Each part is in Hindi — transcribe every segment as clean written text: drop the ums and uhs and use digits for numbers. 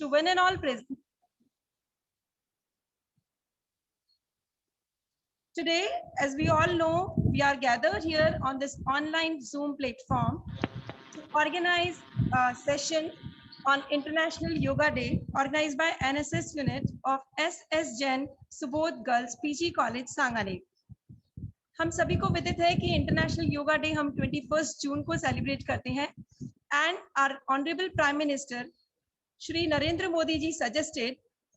to one and all present. Today, as we all know, we are gathered here on this online Zoom platform to organize a session on International Yoga Day organized by NSS unit of SS Jain Subodh Girls PG College Sangane. हम सभी को विदित है कि इंटरनेशनल योगा डे हम 21 जून को सेलिब्रेट करते हैं and our honourable prime minister Shri Narendra Modi ji suggested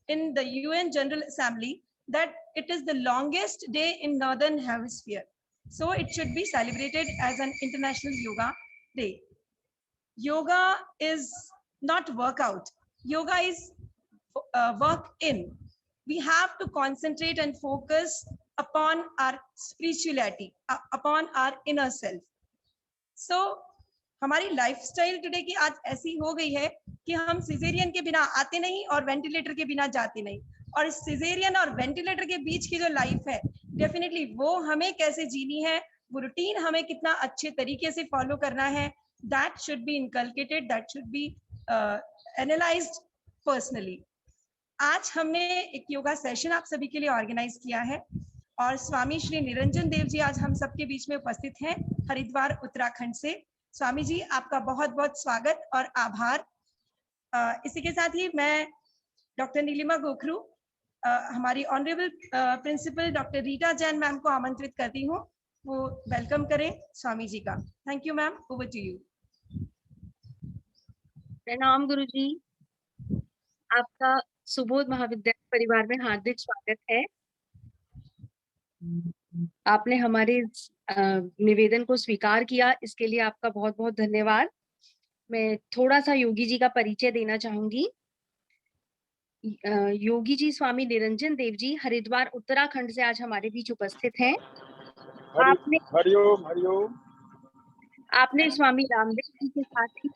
in the UN general assembly that it is the longest day in northern hemisphere, so it should be celebrated as an international yoga day. Yoga is not workout, yoga is work in. We have to concentrate and focus upon our spirituality, upon our inner self. So हमारी लाइफस्टाइल टुडे की आज ऐसी हो गई है कि हम सिजेरियन के बिना आते नहीं और वेंटिलेटर के बिना जाते नहीं, और इस सिजेरियन और वेंटिलेटर के बीच की जो लाइफ है डेफिनेटली वो हमें कैसे जीनी है, वो रूटीन हमें कितना अच्छे तरीके से फॉलो करना है, that should be inculcated, that should be analysed personally. आज हमने एक योगा सेशन आप सभी के लिए ऑर्गेनाइज किया है और स्वामी श्री निरंजन देव जी आज हम सबके बीच में उपस्थित हैं हरिद्वार उत्तराखंड से. स्वामी जी आपका बहुत बहुत स्वागत और आभार. इसी के साथ ही मैं डॉक्टर नीलिमा गोखरू, हमारी honourable principal doctor Rita Jain ma'am को आमंत्रित करती हूँ, वो वेलकम करें स्वामी जी का. Thank you ma'am, over to you. प्रणाम गुरुजी, आपका सुबोध महाविद्यालय परिवार में हार्दिक स्वागत है. आपने हमारे निवेदन को स्वीकार किया, इसके लिए आपका बहुत बहुत धन्यवाद. मैं थोड़ा सा योगी जी का परिचय देना चाहूंगी. योगी जी स्वामी निरंजन देव जी हरिद्वार उत्तराखंड से आज हमारे बीच उपस्थित हैं. हरिओम हरिओम. आपने स्वामी रामदेव जी के साथ ही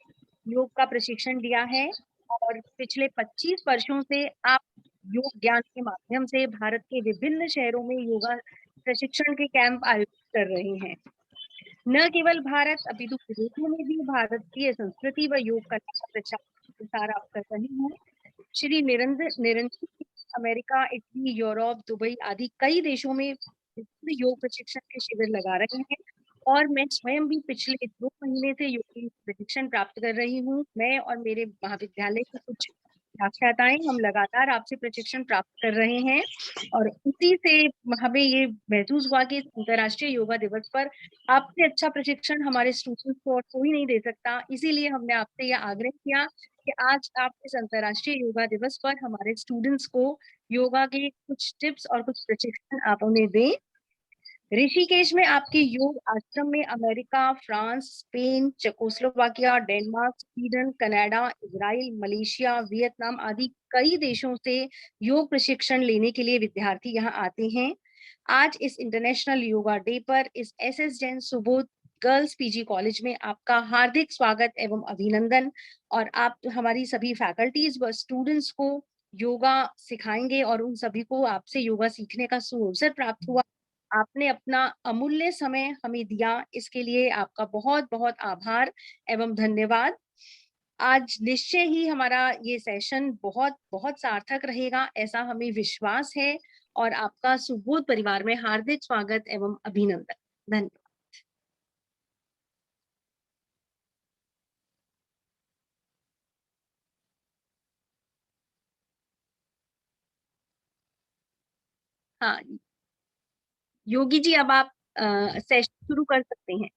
योग का प्रशिक्षण दिया है और पिछले 25 वर्षों से आप योग ज्ञान के माध्यम से भारत के विभिन्न शहरों में योगा प्रशिक्षण के कैंप आयोजित कर रहे हैं. न केवल भारत अपितु विदेशों में भी भारतीय संस्कृति व योग कला का प्रचार आप कर रहे हैं. Shri Niranjan America, Italy, Europe, Dubai आदि कई देशों में योग प्रशिक्षण के शिविर लगा रहे हैं और मैं स्वयं भी पिछले 2 महीने से योग प्रशिक्षण प्राप्त कर रही हूँ. मैं और मेरे महाविद्यालय के कुछ व्याख्याताएं हम लगातार आपसे प्रशिक्षण प्राप्त कर रहे हैं और उसी से हमें ये महसूस हुआ कि अंतर्राष्ट्रीय योगा दिवस पर आपसे अच्छा प्रशिक्षण हमारे स्टूडेंट्स को और कोई नहीं दे सकता. इसीलिए हमने आपसे यह आग्रह किया कि आज आप इस अंतर्राष्ट्रीय योगा दिवस पर हमारे स्टूडेंट्स को योगा के कुछ टिप्स और कुछ प्रशिक्षण आप उन्हें दें. ऋषिकेश में आपके योग आश्रम में America, France, Spain, Czechoslovakia, Denmark, Sweden, Canada, Israel, Malaysia, Vietnam आदि कई देशों से योग प्रशिक्षण लेने के लिए विद्यार्थी यहाँ आते हैं. आज इस इंटरनेशनल योगा डे पर इस SS Jain Subodh girls PG college में आपका हार्दिक स्वागत एवं अभिनंदन. और आप हमारी सभी फैकल्टीज व स्टूडेंट्स को योगा सिखाएंगे और उन सभी को आपसे योगा सीखने का सुअवसर प्राप्त हुआ. आपने अपना अमूल्य समय हमें दिया, इसके लिए आपका बहुत बहुत आभार एवं धन्यवाद. आज निश्चय ही हमारा ये सेशन बहुत बहुत सार्थक रहेगा, ऐसा हमें विश्वास है और आपका सुबोध परिवार में हार्दिक स्वागत एवं अभिनंदन. धन्यवाद. हाँ योगी जी, अब आप सेशन शुरू कर सकते हैं.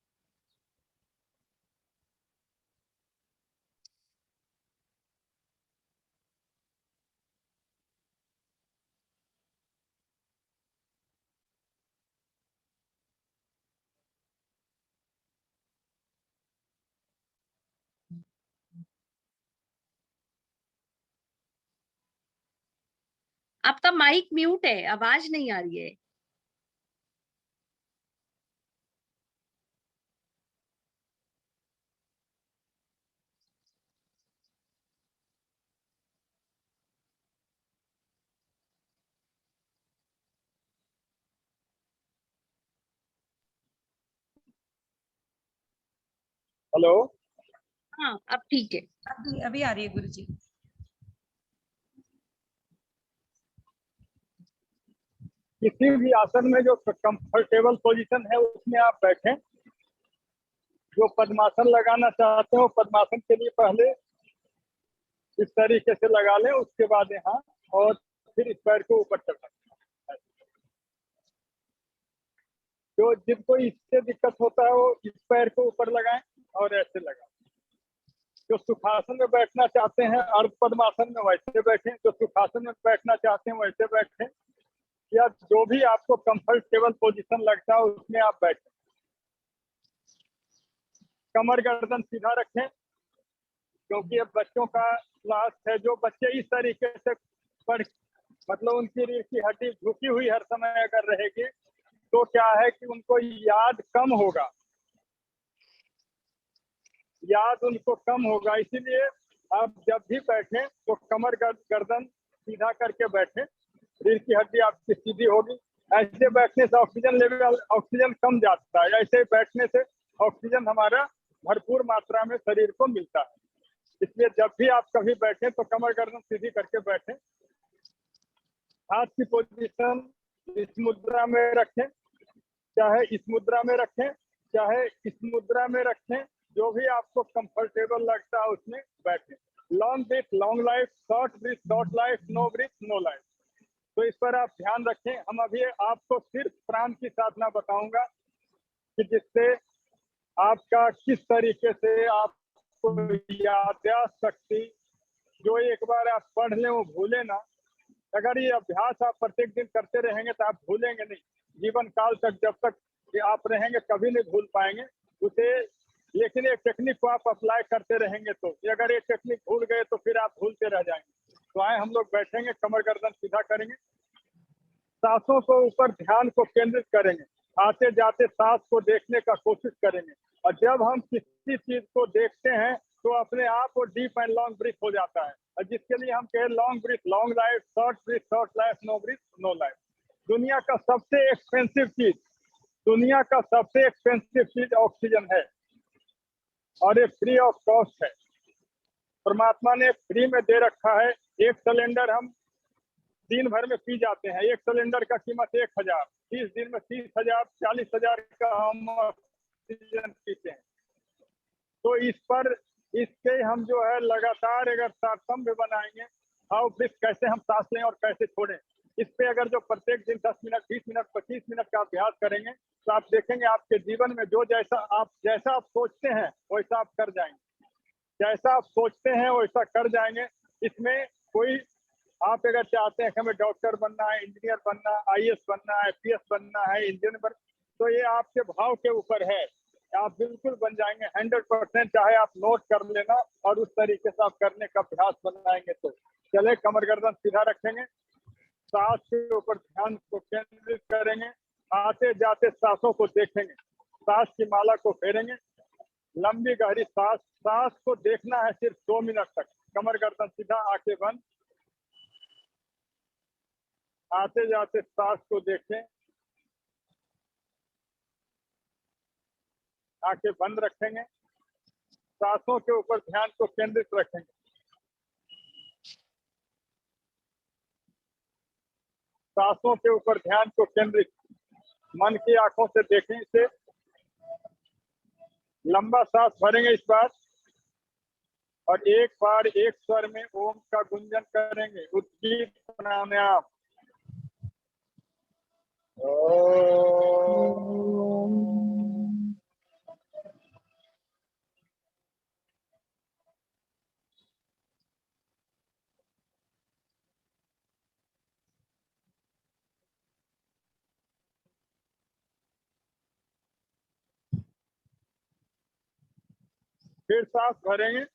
आपका माइक म्यूट है, आवाज नहीं आ रही है. हेलो. हाँ अब ठीक है. अभी आ रही है गुरुजी. किसी भी आसन में जो कंफर्टेबल पोजीशन है उसमें आप बैठें। जो पद्मासन लगाना चाहते हो पद्मासन के लिए पहले इस तरीके से लगा लें, उसके बाद यहाँ और फिर इस पैर को ऊपर चढ़ा। जो जिनको इससे दिक्कत होता है वो इस पैर को ऊपर लगाएं और ऐसे लगाएं। जो सुखासन में बैठना चाहते हैं अर्ध पद्मासन में वैसे बैठें, जो सुखासन में बैठना चाहते हैं वैसे बैठें, या जो भी आपको कंफर्टेबल पोजीशन लगता है उसमें आप बैठें। कमर गर्दन सीधा रखें, क्योंकि अब बच्चों का क्लास है। जो बच्चे इस तरीके से पढ़ मतलब उनकी रीढ़ की हड्डी झुकी हुई हर समय अगर रहेगी तो क्या है कि उनको याद कम होगा, याद उनको कम होगा। इसीलिए आप जब भी बैठें तो कमर गर्दन सीधा करके बैठें, रीढ़ की हड्डी आपकी सीधी होगी। ऐसे बैठने से ऑक्सीजन कम जाता है, ऐसे बैठने से ऑक्सीजन हमारा भरपूर मात्रा में शरीर को मिलता है। इसलिए जब भी आप कभी बैठें तो कमर गर्दन सीधी करके बैठें। हाथ की पोजीशन इस मुद्रा में रखें, चाहे इस मुद्रा में रखें चाहे इस मुद्रा में रखें, जो भी आपको कंफर्टेबल लगता है उसमें बैठें। Long breath long life, short breath short life, no breath no life. तो इस पर आप ध्यान रखें। हम अभी आपको सिर्फ प्राण की साधना बताऊंगा कि जिससे आपका किस तरीके से आपको याददाश्त शक्ति, जो एक बार आप पढ़ लें वो भूले ना। अगर ये अभ्यास आप प्रत्येक दिन करते रहेंगे तो आप भूलेंगे नहीं, जीवन काल तक जब तक आप रहेंगे कभी नहीं भूल पाएंगे उसे। लेकिन एक टेक्निक को आप अप्लाई करते रहेंगे तो अगर एक टेक्निक भूल गए तो फिर आप भूलते रह जाएंगे। तो आए हम लोग बैठेंगे, कमर गर्दन सीधा करेंगे, सांसों को ऊपर ध्यान को केंद्रित करेंगे, आते जाते सांस को देखने का कोशिश करेंगे। और जब हम किसी चीज को देखते हैं तो अपने आप वो डीप एंड लॉन्ग ब्रीथ हो जाता है, और जिसके लिए हम कहें long breath long life, short breath short life, no breath no life. दुनिया का सबसे एक्सपेंसिव चीज, दुनिया का सबसे एक्सपेंसिव चीज ऑक्सीजन है, और ये फ्री ऑफ कॉस्ट है। परमात्मा ने फ्री में दे रखा है। एक सिलेंडर हम दिन भर में पी जाते हैं, एक सिलेंडर का कीमत 1000, 30 दिन में 30,000 40,000 का हम ऑक्सीजन पीते हैं। तो इस पर इसके हम जो है लगातार अगर तारतम्य बनाएंगे, हाउ ब्रीथ कैसे हम सांस लें और कैसे छोड़ें, इस पे अगर जो प्रत्येक दिन 10 मिनट 20 मिनट 25 मिनट का अभ्यास करेंगे तो आप देखेंगे आपके जीवन में जो जैसा आप सोचते हैं वैसा आप कर जाएंगे, जैसा आप सोचते हैं वैसा कर जाएंगे। इसमें कोई आप अगर चाहते हैं कि हमें डॉक्टर बनना है, इंजीनियर बनना, आईएएस बनना है, पीएस बनना है, इंजीनियर बनना, तो ये आपके भाव के ऊपर है, आप बिल्कुल बन जाएंगे 100%। चाहे आप नोट कर लेना और उस तरीके से आप करने का अभ्यास बनाएंगे तो चले। कमर गर्दन सीधा रखेंगे, सांस के ऊपर ध्यान को केंद्रित करेंगे, आते जाते सांसों को देखेंगे, सांस की माला को फेरेंगे, लंबी गहरी सांस, सांस को देखना है सिर्फ 2 मिनट तक। कमर गर्दन सीधा, आंखें बंद, आते जाते सांस को देखें, आंखें बंद रखेंगे, सांसों के ऊपर ध्यान को केंद्रित रखेंगे। सांसों के ऊपर ध्यान को केंद्रित, मन की आंखों से देखें इसे। लंबा सांस भरेंगे इस बार, और एक बार एक स्वर में ओम का गुंजन करेंगे, उद्गीत प्राणायाम। फिर सांस भरेंगे,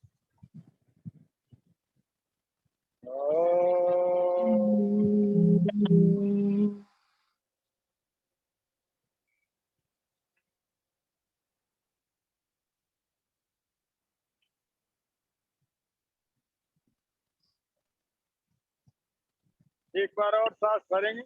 एक बार और सांस भरेंगे,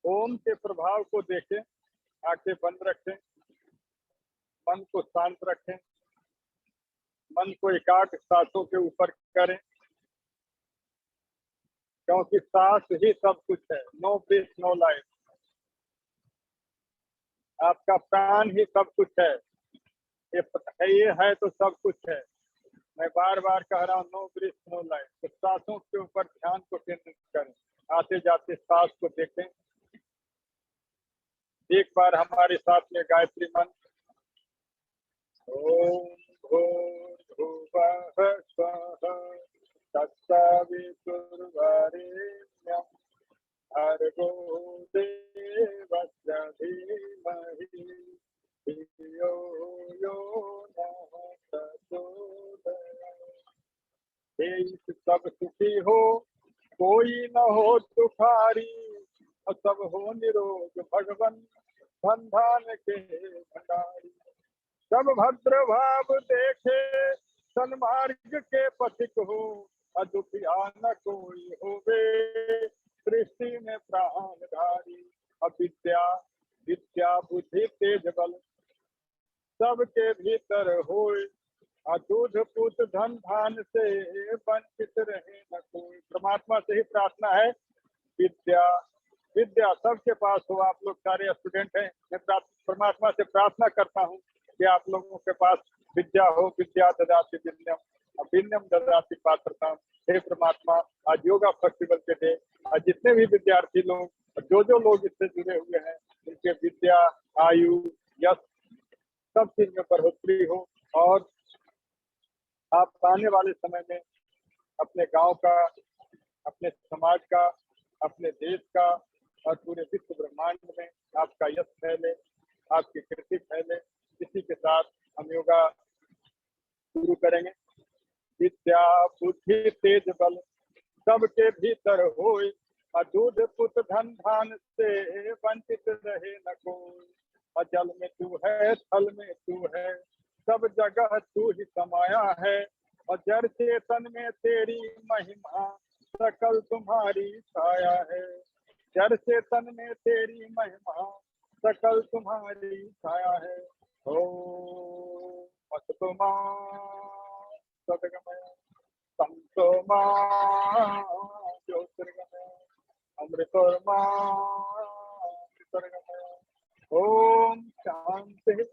ओम के प्रभाव को देखें, आंखें बंद रखें, मन को शांत रखें, मन को एकाग्र सांसों के ऊपर करें, क्योंकि सांस ही सब कुछ है। No breath no life. आपका प्राण ही सब कुछ है। ये है तो सब कुछ है। मैं बार बार कह रहा हूँ, नो ब्रीथ नो लाइफ। तो सांसों के ऊपर ध्यान को केंद्रित करें, आते जाते सांस को देखें। एक बार हमारे साथ में गायत्री मंत्र, ओम भूर्भुवः स्वः तत्सवितुर्वरेण्यं भर्गो देवस्य धीमहि धियो यो नः प्रचोदयात्। हे सब सुखी हो, कोई न हो दुखारी, और सब हो निरोग भगवन धन धान के भंडारी। सब भद्र भाव देखे, सन्मार्ग के पथिक हो, अदुखिया न कोई होवे, सृष्टि में प्राणधारी। अविद्या विद्या बुद्धि तेज बल, सबके भीतर होए, दूध पूत धन धान से वंचित रहे न कोई। परमात्मा से ही प्रार्थना है, विद्या विद्या सबके पास हो। आप लोग सारे स्टूडेंट हैं, मैं परमात्मा से प्रार्थना करता हूँ कि आप लोगों के पास विद्या हो। विद्या ददाति विनयम, विनयम ददाति पात्रता। हे परमात्मा, आज योगा फेस्टिवल के डे, आज जितने भी विद्यार्थी लोग, जो लोग इससे जुड़े हुए हैं, उनके विद्या, आयु, यश सब चीज में बढ़ोतरी हो, और आप आने वाले समय में अपने गांव का, अपने समाज का, अपने देश का और पूरे विश्व ब्रह्मांड में आपका यश फैले, आपकी कीर्ति फैले। इसी के साथ हम योगा शुरू करेंगे। विद्या बुद्धि तेज बल, सबके भीतर होए, दूध पुत धन धान से वंचित रहे न कोई। जल में तू है, थल में तू है, सब जगह तू ही समाया है, और जड़ चेतन में तेरी महिमा, सकल तुम्हारी छाया है। जड़ चेतन में तेरी महिमा, सकल तुम्हारी छाया है। ओम अस्तमा सद्गमय संतोमा ज्योतिर्गमय अमृतोर्मा अमृतर्गमय। ओम शांति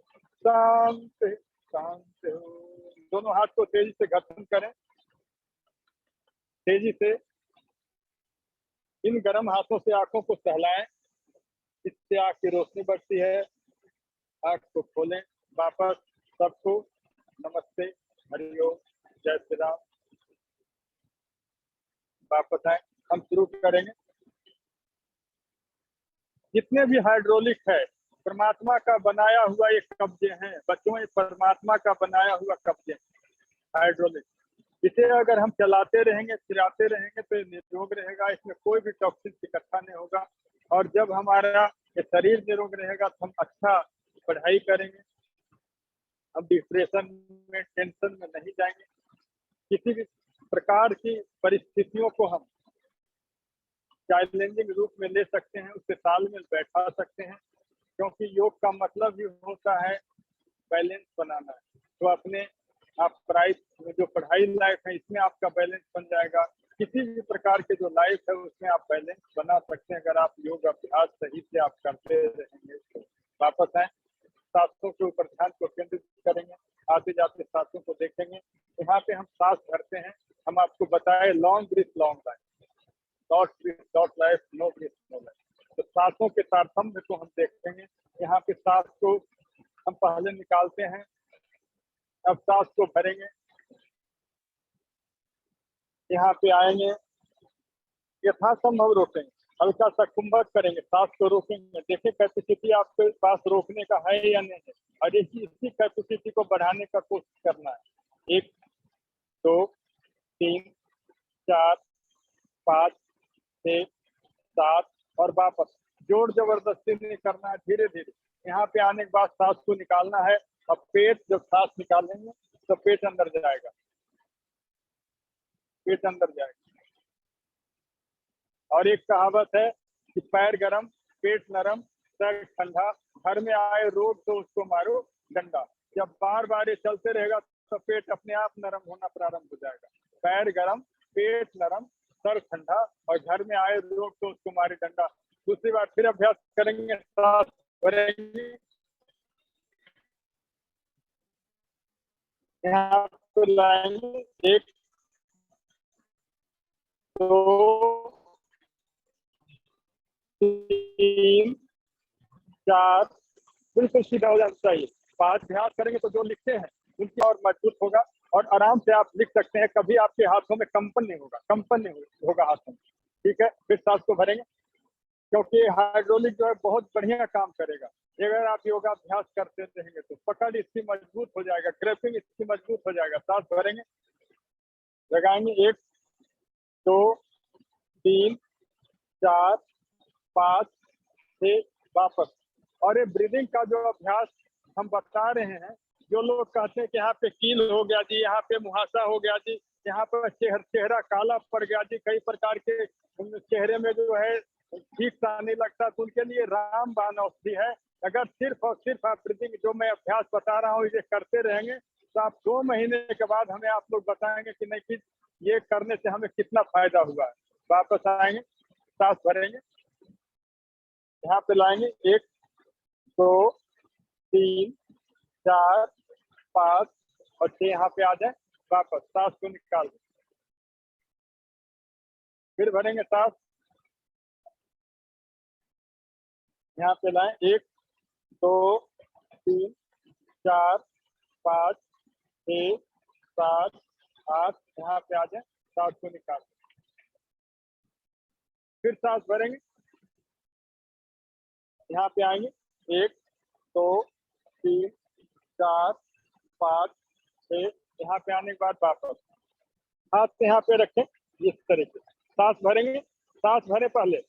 शांति शांति। दोनों हाथ को तेजी से गठन करें, तेजी से। इन गर्म हाथों से आंखों को सहलाएं, इससे आंख की रोशनी बढ़ती है। आंख को खोलें वापस। सबको नमस्ते, हरिओम, जय श्री राम। वापस आए, हम शुरू करेंगे। जितने भी हाइड्रोलिक है, परमात्मा का बनाया हुआ एक कब्जे हैं बच्चों, ये परमात्मा का बनाया हुआ कब्जे हाइड्रोलिक। इसे अगर हम चलाते रहेंगे, चिराते रहेंगे तो ये निरोग रहेगा, इसमें कोई भी टॉक्सिन इकट्ठा नहीं होगा। और जब हमारा ये शरीर निरोग रहेगा तो हम अच्छा पढ़ाई करेंगे, हम डिप्रेशन में, टेंशन में नहीं जाएंगे। किसी भी प्रकार की परिस्थितियों को हम चैलेंजिंग रूप में ले सकते हैं, उससे तालमेल बैठा सकते हैं, क्योंकि योग का मतलब ही होता है बैलेंस बनाना है। तो अपने आप जो पढ़ाई लाइफ है, इसमें आपका बैलेंस बन जाएगा। किसी भी प्रकार के जो लाइफ है उसमें आप बैलेंस बना सकते हैं, अगर आप योग अभ्यास सही से आप करते रहेंगे। तो वापस आए, सांसों के ऊपर ध्यान को केंद्रित करेंगे, आते जाते सांसों को देखेंगे। यहाँ पे हम सांस भरते हैं, हम आपको बताए long breath long life, short breath short life, no breath no life. तो सांसों के तारतम्य को हम देखेंगे। यहाँ पे सांस को हम पहले निकालते हैं, अब सांस को भरेंगे, यहाँ पे आएंगे, यथासंभव रोकेंगे, हल्का सा कुंभक करेंगे, सांस को रोकेंगे। देखिए कैपेसिटी आपके पास रोकने का है या नहीं है, और इसी कैपेसिटी को बढ़ाने का कोशिश करना है। 1 2 3 4 5 6 7 और वापस। जोर जबरदस्ती नहीं करना है, धीरे धीरे। यहाँ पे आने के बाद सांस को निकालना है, और पेट, जब सांस निकालेंगे तो पेट अंदर जाएगा, पेट अंदर जाएगा। और एक कहावत है कि पैर गरम पेट नरम सर ठंडा, घर में आए रोग तो उसको मारो डंडा। जब बार बार ये चलते रहेगा तो पेट अपने आप नरम होना प्रारंभ हो जाएगा। पैर गरम पेट नरम सर ठंडा और घर में आए रोग तो उसको मारे डंडा। दूसरी बार फिर अभ्यास करेंगे, सांस भरेंगे, यहाँ पे लाएंगे 1 2 3 4, बिल्कुल सीधा हो जाना चाहिए। 5 अभ्यास करेंगे तो जो लिखते हैं उनकी और मजबूत होगा और आराम से आप लिख सकते हैं। कभी आपके हाथों में कंपन नहीं होगा, कंपन नहीं होगा हाथों में। ठीक है, फिर सांस को भरेंगे क्योंकि हाइड्रोलिक जो है बहुत बढ़िया काम करेगा। अगर आप योगाभ्यास करते रहेंगे तो पकड़ इसकी मजबूत हो जाएगा, ग्रिपिंग इसकी मजबूत हो जाएगा। सांस भरेंगे, लगाएंगे 1 2 3 4 5 6 वापस। और ये ब्रीदिंग का जो अभ्यास हम बता रहे हैं, जो लोग कहते हैं कि यहाँ पे कील हो गया जी, यहाँ पे मुहासा हो गया जी, यहाँ पर चेहरा काला पड़ गया जी, कई प्रकार के चेहरे में जो है ठीक सा नहीं लगता, तो उनके लिए रामबाण औषधि है। अगर सिर्फ और सिर्फ आप ब्रीदिंग जो मैं अभ्यास बता रहा हूँ ये करते रहेंगे तो आप 2 महीने के बाद हमें आप लोग बताएंगे कि नहीं कि ये करने से हमें कितना फायदा हुआ है। वापस आएंगे, सांस भरेंगे, यहाँ पे लाएंगे 1 2 3 4 5 और 6, यहाँ पे आ जाए। वापस सांस को निकाल दें, फिर भरेंगे सांस, यहाँ पे लाएं 1 2 3 4 5 6 7 8, यहाँ पे आ जाए। सांस को निकाल दें, फिर सांस भरेंगे, यहाँ पे आएंगे 1 2 3 4 5 6, यहाँ पे आने के बाद वापस हाथ से यहाँ पे रखें इस तरीके। सांस भरेंगे, सांस भरे पहले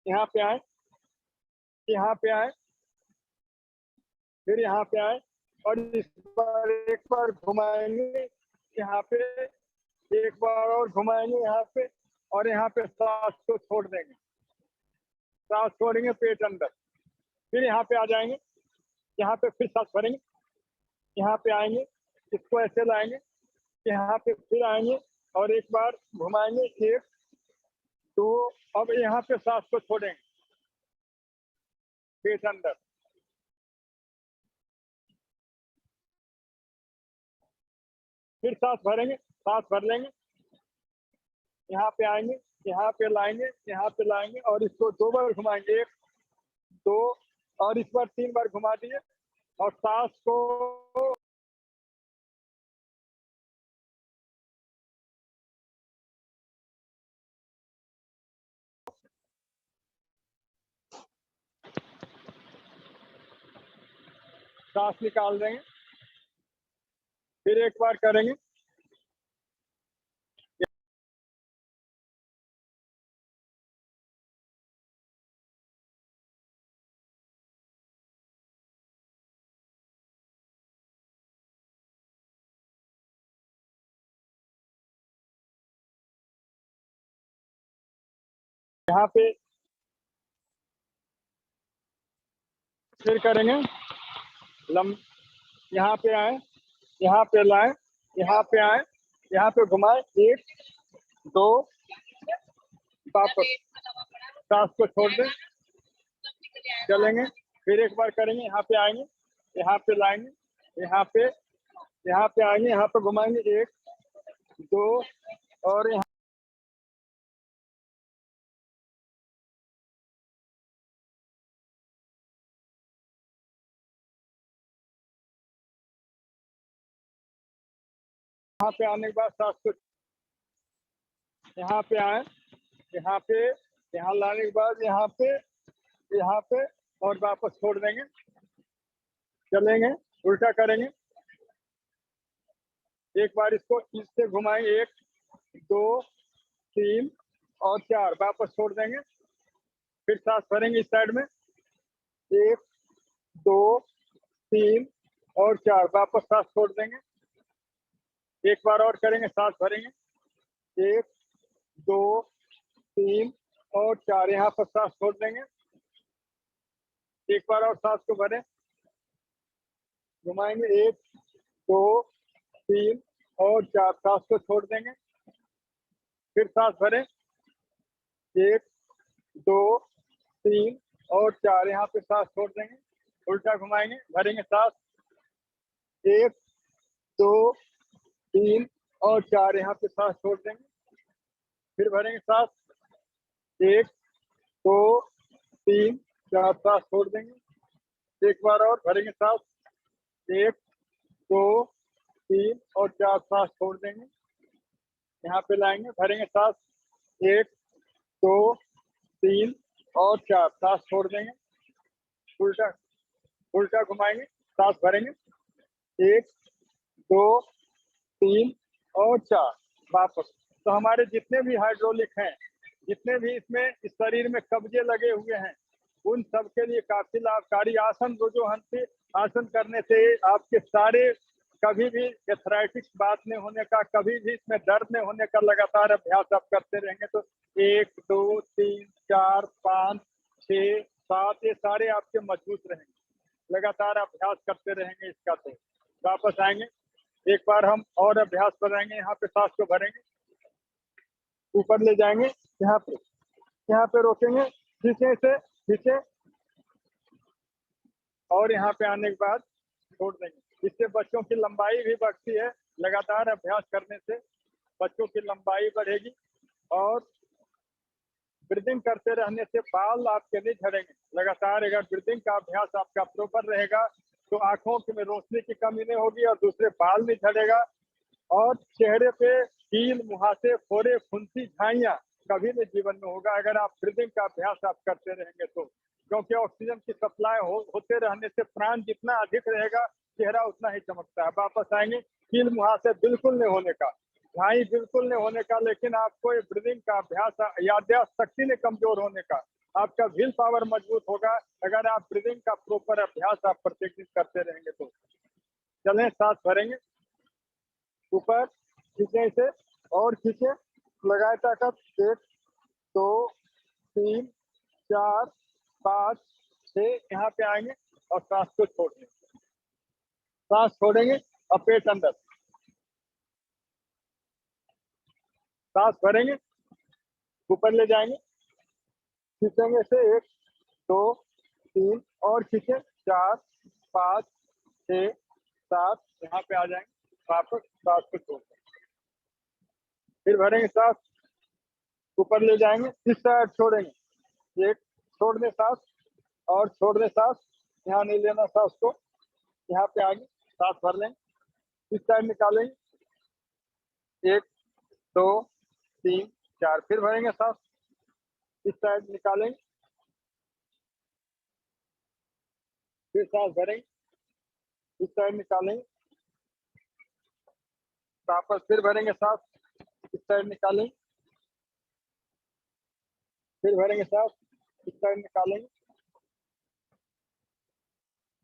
यहाँ पे आए, यहाँ पे आए, फिर यहाँ पे आए और इस बार एक बार घुमाएंगे यहाँ पे, एक बार और घुमाएंगे यहाँ पे और यहाँ पे सांस को छोड़ देंगे। सांस छोड़ेंगे पेट अंदर, फिर यहाँ पे आ जाएंगे, यहाँ पे फिर सांस भरेंगे, यहाँ पे आएंगे, इसको ऐसे लाएंगे, यहाँ पे फिर आएंगे और एक बार घुमाएंगे 1 2, अब यहाँ पे सांस को छोड़ेंगे पेट अंदर, फिर सांस भरेंगे, सांस भर लेंगे, यहाँ पे आएंगे, यहाँ पे लाएंगे, यहाँ पे लाएंगे और इसको 2 बार घुमाएंगे 1 2 और इस बार 3 बार घुमा दिए और सांस को सांस निकाल देंगे, फिर एक बार करेंगे, यहाँ पे फिर करेंगे यहाँ पे आए, यहाँ पे लाएं, यहाँ पे आए, यहाँ पे घुमाएं 1 2, वापस सांस को छोड़ दें, चलेंगे, फिर एक बार करेंगे, यहाँ पे आएंगे, यहाँ पे लाएंगे, यहाँ पे आएंगे, यहाँ पे घुमाएंगे 1 2 और यहाँ पे आने के बाद सांस को यहाँ पे आए, यहाँ लाने के बाद यहाँ पे और वापस छोड़ देंगे, चलेंगे, उल्टा करेंगे, एक बार इसको इससे घुमाएंगे 1 2 3 और 4, वापस छोड़ देंगे, फिर सांस भरेंगे इस साइड में 1 2 3 और 4, वापस सांस छोड़ देंगे, एक बार और करेंगे, सांस भरेंगे 1 2 3 और 4 यहाँ पर सांस छोड़ देंगे। एक बार और सांस को भरें, घुमाएंगे 1 2 3 और 4, सांस को छोड़ देंगे। फिर सांस भरें 1 2 3 और 4, यहाँ पे सांस छोड़ देंगे। उल्टा घुमाएंगे, भरेंगे सांस 1 2 3 और 4, यहाँ पे सांस छोड़ देंगे। फिर भरेंगे सांस 1 2 3 4, सांस छोड़ देंगे। एक बार और भरेंगे सांस 1 2 3 और 4, सांस छोड़ देंगे। यहाँ पे लाएंगे, भरेंगे सांस 1 2 3 और 4, सांस छोड़ देंगे। उल्टा उल्टा घुमाएंगे, सांस भरेंगे 1 2 3 और 4, वापस। तो हमारे जितने भी हाइड्रोलिक हैं, जितने भी इसमें इस शरीर में कब्जे लगे हुए हैं, उन सब के लिए काफी लाभकारी आसन जो हंसी आसन करने से आपके सारे कभी भी एथराइटिस बात नहीं होने का, कभी भी इसमें दर्द नहीं होने का लगातार अभ्यास आप करते रहेंगे तो 1 2 3 4 5 6 7 ये सारे आपके मजबूत रहेंगे। लगातार अभ्यास करते रहेंगे इसका। तो वापस आएंगे, एक बार हम और अभ्यास कराएंगे। यहाँ पे सांस को भरेंगे, ऊपर ले जाएंगे, यहाँ पे रोकेंगे, खींचे से खींचे और यहाँ पे आने के बाद छोड़ देंगे। इससे बच्चों की लंबाई भी बढ़ती है। लगातार अभ्यास करने से बच्चों की लंबाई बढ़ेगी और ब्रीदिंग करते रहने से बाल आपके नहीं झड़ेंगे। लगातार अगर ब्रीदिंग का अभ्यास आपका प्रॉपर रहेगा तो आंखों में रोशनी की कमी नहीं होगी और दूसरे बाल नहीं झड़ेगा और चेहरे पे कील मुहासे फोड़े फुंसी झाइयाँ कभी नहीं जीवन में होगा अगर आप ब्रीदिंग का अभ्यास आप करते रहेंगे तो। क्योंकि ऑक्सीजन की सप्लाई होते रहने से प्राण जितना अधिक रहेगा चेहरा उतना ही चमकता है। वापस आएंगे, कील मुहासे बिल्कुल नहीं होने का, झाई बिल्कुल नहीं होने का, लेकिन आपको ये ब्रीदिंग का अभ्यास, याददाश्त शक्ति ने कमजोर होने का, आपका विल पावर मजबूत होगा अगर आप ब्रीदिंग का प्रॉपर अभ्यास आप प्रतिदिन करते रहेंगे तो। चलें, सांस भरेंगे, ऊपर खींचे इसे और खींचे, लगाए ताकत 1 2 3 4 5 6, यहाँ पे आएंगे और सांस को छोड़ देंगे। सांस छोड़ेंगे और पेट अंदर, सांस भरेंगे, ऊपर ले जाएंगे, खींचेंगे से 1 2 3 और खींचे 4 5 6 7, यहाँ पे आ जाएंगे, वापस सांस को छोड़ देंगे। फिर भरेंगे सांस, ऊपर ले जाएंगे, इस साइड छोड़ेंगे, 1 छोड़ दे सांस और छोड़ दे सांस, यहाँ नहीं लेना सांस को, यहाँ पे आगे सांस भर लेंगे, इस साइड निकालेंगे 1 2 3 4, फिर भरेंगे सांस, इस साइड निकालेंगे, फिर सांस भरेंगे, इस साइड निकालेंगे, वापस फिर भरेंगे सांस, इस साइड निकालेंगे, फिर भरेंगे सांस, इस साइड निकालेंगे,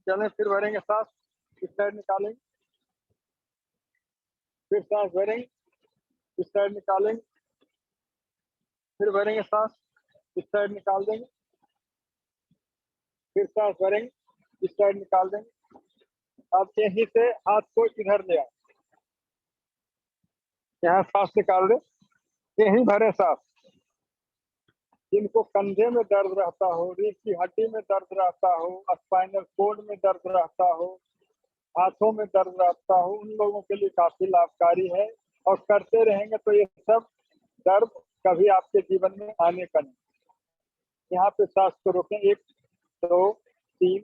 चलें, फिर भरेंगे सांस, इस साइड निकालेंगे, फिर सांस भरेंगे, इस साइड निकालेंगे, फिर भरेंगे सांस, इस साइड निकाल देंगे, फिर सांस भरेंगे, इस साइड निकाल देंगे। अब यहीं से हाथ को इधर ले आए, यहाँ सांस निकाल दे, यहीं भरे सांस। जिनको कंधे में दर्द रहता हो, रीढ़ की हड्डी में दर्द रहता हो, स्पाइनल कोड में दर्द रहता हो, हाथों में दर्द रहता हो, उन लोगों के लिए काफी लाभकारी है और करते रहेंगे तो ये सब दर्द कभी आपके जीवन में आने का नहीं। यहाँ पे सांस को रोकें, 1 2 3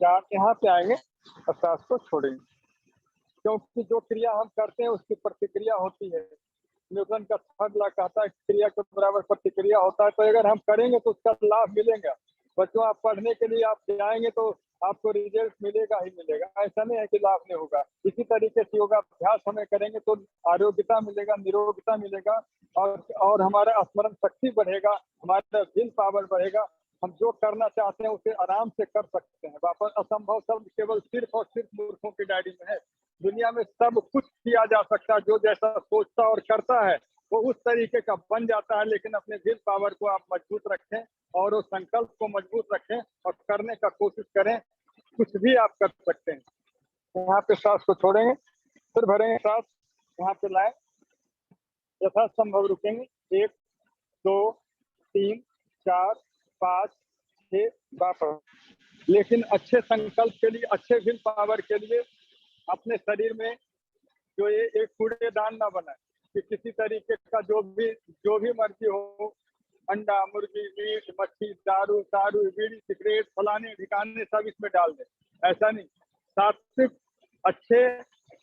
4, यहाँ पे आएंगे और सांस को छोड़ेंगे, क्योंकि जो क्रिया हम करते हैं उसकी प्रतिक्रिया होती है। न्यूटन का थर्ड लॉ कहता है क्रिया के बराबर प्रतिक्रिया होता है, तो अगर हम करेंगे तो उसका लाभ मिलेगा। बच्चों, आप पढ़ने के लिए आप जाएंगे तो आपको रिजल्ट मिलेगा ही मिलेगा, ऐसा नहीं है कि लाभ नहीं होगा। इसी तरीके से योगाभ्यास हमें करेंगे तो आरोग्यता मिलेगा, निरोगता मिलेगा और हमारा स्मरण शक्ति बढ़ेगा, हमारा विल पावर बढ़ेगा, हम जो करना चाहते हैं उसे आराम से कर सकते हैं। वापस असंभव शब्द केवल सिर्फ और सिर्फ मूर्खों की डायरी में है। दुनिया में सब कुछ किया जा सकता है, जो जैसा सोचता और करता है वो उस तरीके का बन जाता है। लेकिन अपने विल पावर को आप मजबूत रखें और उस संकल्प को मजबूत रखें और करने का कोशिश करें, कुछ भी आप कर सकते हैं। यहाँ पे सांस को छोड़ेंगे, फिर भरेंगे सांस, यहाँ पे लाए, यथासंभव रुकेंगे, 1 2 3 4 5 6 वापस। लेकिन अच्छे संकल्प के लिए, अच्छे विल पावर के लिए अपने शरीर में जो ये एक कूड़ेदान ना बनाए कि किसी तरीके का जो भी मर्जी हो, अंडा, मुर्गी, मीट, मच्छी, दारू, बीड़ी, सिगरेट, फलाने ठिकाने सब इसमें डाल दे, ऐसा नहीं। सात्विक अच्छे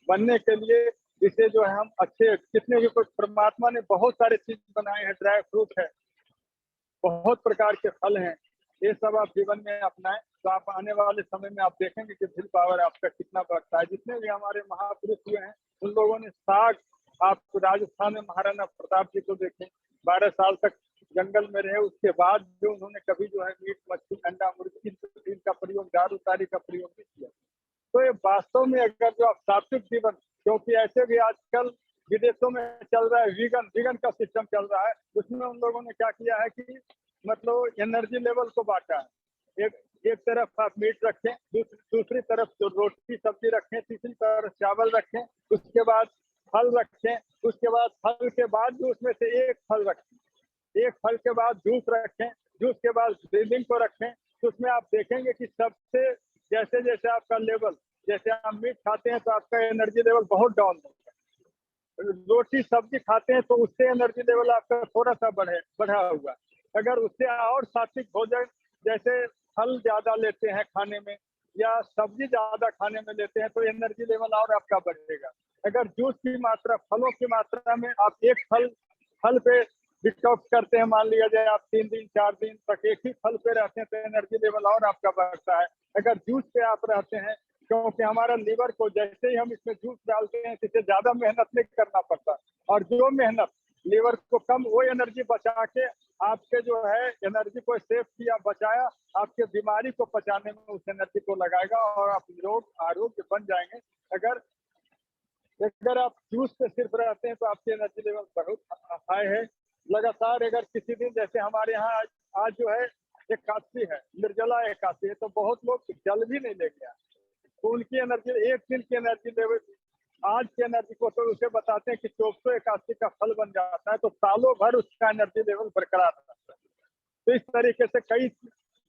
बनने के लिए इसे जो है हम अच्छे, कितने भी परमात्मा ने बहुत सारे चीज बनाए हैं, ड्राई फ्रूट है, बहुत प्रकार के फल हैं, ये सब आप जीवन में अपनाएं तो आप आने वाले समय में आप देखेंगे कि विल पावर आपका कितना बढ़ता है। जितने भी हमारे महापुरुष हुए हैं उन लोगों ने साग, आप राजस्थान में महाराणा प्रताप जी को देखें, 12 साल तक जंगल में रहे, उसके बाद जो उन्होंने कभी जो है मीट, मछली, अंडा, मुर्गी का प्रयोग, दारू तारी का प्रयोग नहीं किया। तो ये वास्तव में अगर जो आप सात्विक जीवन, क्योंकि ऐसे भी आजकल विदेशों में चल रहा है वीगन का सिस्टम चल रहा है, उसमें उन लोगों ने क्या किया है कि मतलब एनर्जी लेवल को बांटा है। एक तरफ आप मीट रखें, दूसरी तरफ जो रोटी सब्जी रखें, तीसरी तरफ चावल रखें, उसके बाद फल रखें, उसके बाद फल के बाद जूस में से एक फल रखें, एक फल के बाद जूस रखें, जूस के बाद ब्रीदिंग को रखें। तो उसमें आप देखेंगे कि सबसे जैसे जैसे आपका लेवल, जैसे आप मीट खाते हैं तो आपका एनर्जी लेवल बहुत डाउन होता है, रोटी सब्जी खाते हैं तो उससे एनर्जी लेवल आपका थोड़ा सा बढ़ा हुआ। अगर उससे और सात्विक भोजन, जैसे फल ज्यादा लेते हैं खाने में या सब्जी ज्यादा खाने में लेते हैं तो एनर्जी लेवल और आपका बढ़ेगा। अगर जूस की मात्रा, फलों की मात्रा में आप एक फल पे डिटॉक्स करते हैं, मान लिया जाए आप 3 दिन 4 दिन तक एक ही फल पे रहते हैं तो एनर्जी लेवल और आपका बढ़ता है। अगर जूस पे आप रहते हैं, क्योंकि हमारा लीवर को जैसे ही हम इसमें जूस डालते हैं इससे ज्यादा मेहनत नहीं करना पड़ता, और जो मेहनत लीवर को कम, वो एनर्जी बचा के आपके जो है एनर्जी को सेव किया, बचाया, आपके बीमारी को पचाने में उस एनर्जी को लगाएगा और आप निरोग आरोग्य बन जाएंगे। अगर आप जूस पे सिर्फ रहते हैं तो आपकी एनर्जी लेवल बहुत हाई है। लगातार अगर किसी दिन, जैसे हमारे यहाँ आज जो है एकादशी है, निर्जला एकादशी है, तो बहुत लोग जल भी नहीं लेके आए, तो उनकी एनर्जी, एक दिन की एनर्जी लेवल आज की एनर्जी को तो उसे बताते हैं कि 481 का फल बन जाता है, तो सालों भर उसका एनर्जी लेवल बरकरार रहता है। तो इस तरीके से कई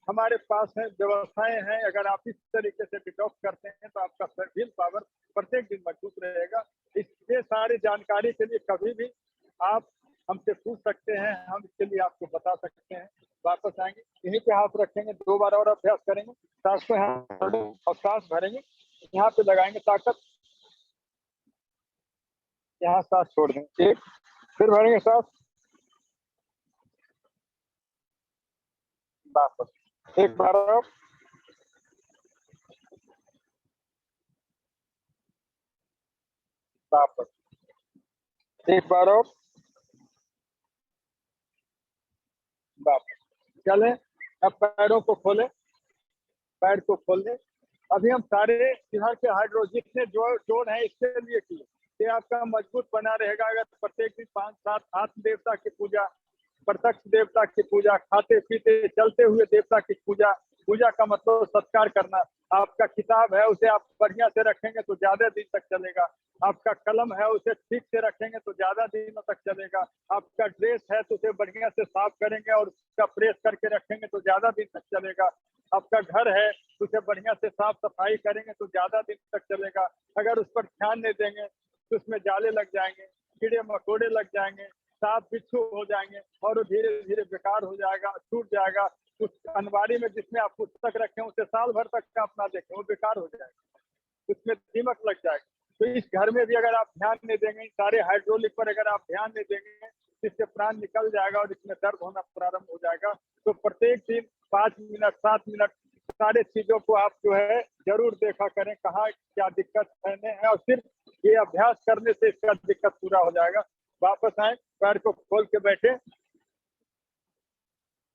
हमारे पास है व्यवस्थाएं हैं। अगर आप इस तरीके से डिटॉक्स करते हैं तो आपका विल पावर प्रत्येक दिन मजबूत रहेगा। इसके सारी जानकारी के लिए कभी भी आप हमसे पूछ सकते हैं, हम इसके लिए आपको बता सकते हैं। वापस आएंगे, यहीं पे हाथ रखेंगे, 2 बार और अभ्यास करेंगे, सांस को यहाँ और सांस भरेंगे, यहाँ पे लगाएंगे ताकत, यहाँ सांस छोड़ देंगे, एक, फिर भरेंगे सांस, वापस, एक बार और, वापस, एक बार और, वापस। चलें, अब पैरों को खोलें, पैर को खोल दें। अभी हम सारे इधर के हाइड्रो जितने जोड़ है इसके लिए किए, ये आपका मजबूत बना रहेगा। अगर प्रत्येक दिन 5-7 आत्म देवता की पूजा, प्रत्यक्ष देवता की पूजा, खाते पीते चलते हुए देवता की पूजा, पूजा का मतलब सत्कार करना। आपका किताब है उसे आप बढ़िया से रखेंगे तो ज्यादा दिन तक चलेगा। आपका कलम है उसे ठीक से रखेंगे तो ज्यादा दिनों तक चलेगा। आपका ड्रेस है तो उसे बढ़िया से साफ करेंगे और उसका प्रेस करके रखेंगे तो ज्यादा दिन तक चलेगा। आपका घर है उसे बढ़िया से साफ सफाई करेंगे तो ज्यादा दिन तक चलेगा। अगर उस पर ध्यान नहीं देंगे तो उसमें जाले लग जाएंगे, कीड़े मकोड़े लग जाएंगे, सांप बिच्छू हो जाएंगे और वो धीरे धीरे बेकार हो जाएगा, टूट जाएगा। उस अनबारी में जिसमें आप पुस्तक रखें उसे साल भर तक का अपना देखें, वो बेकार हो जाएगा, उसमें दीमक लग जाएगा। तो इस घर में भी अगर आप ध्यान नहीं देंगे, सारे हाइड्रोलिक पर अगर आप ध्यान नहीं देंगे, इससे प्राण निकल जाएगा और इसमें दर्द होना प्रारंभ हो जाएगा। तो प्रत्येक दिन 5 मिनट 7 मिनट सारे चीजों को आप जो है जरूर देखा करें, कहाँ क्या दिक्कत है, और सिर्फ ये अभ्यास करने से इसका दिक्कत पूरा हो जाएगा। वापस आए, पैर को खोल के बैठे,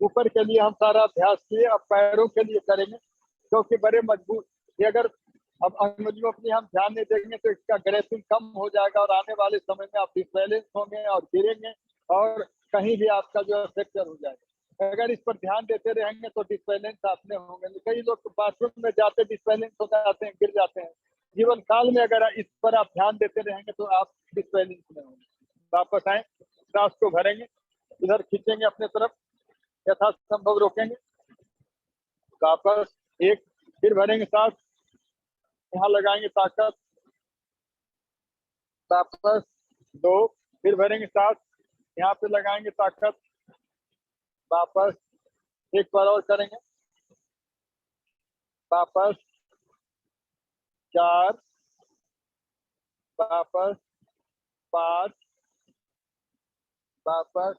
ऊपर के लिए हम सारा अभ्यास किए, अब पैरों के लिए करेंगे क्योंकि बड़े मजबूत, ये अगर अब अंगुलियों पर हम ध्यान नहीं देंगे तो इसका ग्रेसिंग कम हो जाएगा और आने वाले समय में आप डिसबैलेंस होंगे और गिरेंगे और कहीं भी आपका जो है फ्रैक्चर हो जाएगा। अगर इस पर ध्यान देते रहेंगे तो डिसबैलेंस आप में होंगे। कई लोग तो बाथरूम में जाते डिसबैलेंस हो जाते हैं, गिर जाते हैं। जीवन काल में अगर इस पर आप ध्यान देते रहेंगे तो आप डिसबैलेंस में होंगे। वापस आए, सांस को भरेंगे, इधर खींचेंगे अपने तरफ, यथासंभव रोकेंगे, वापस एक, फिर भरेंगे सांस, यहाँ लगाएंगे ताकत, वापस दो, फिर भरेंगे सांस, यहाँ पे लगाएंगे ताकत, वापस एक बार और करेंगे, वापस चार, वापस पाँच, वापस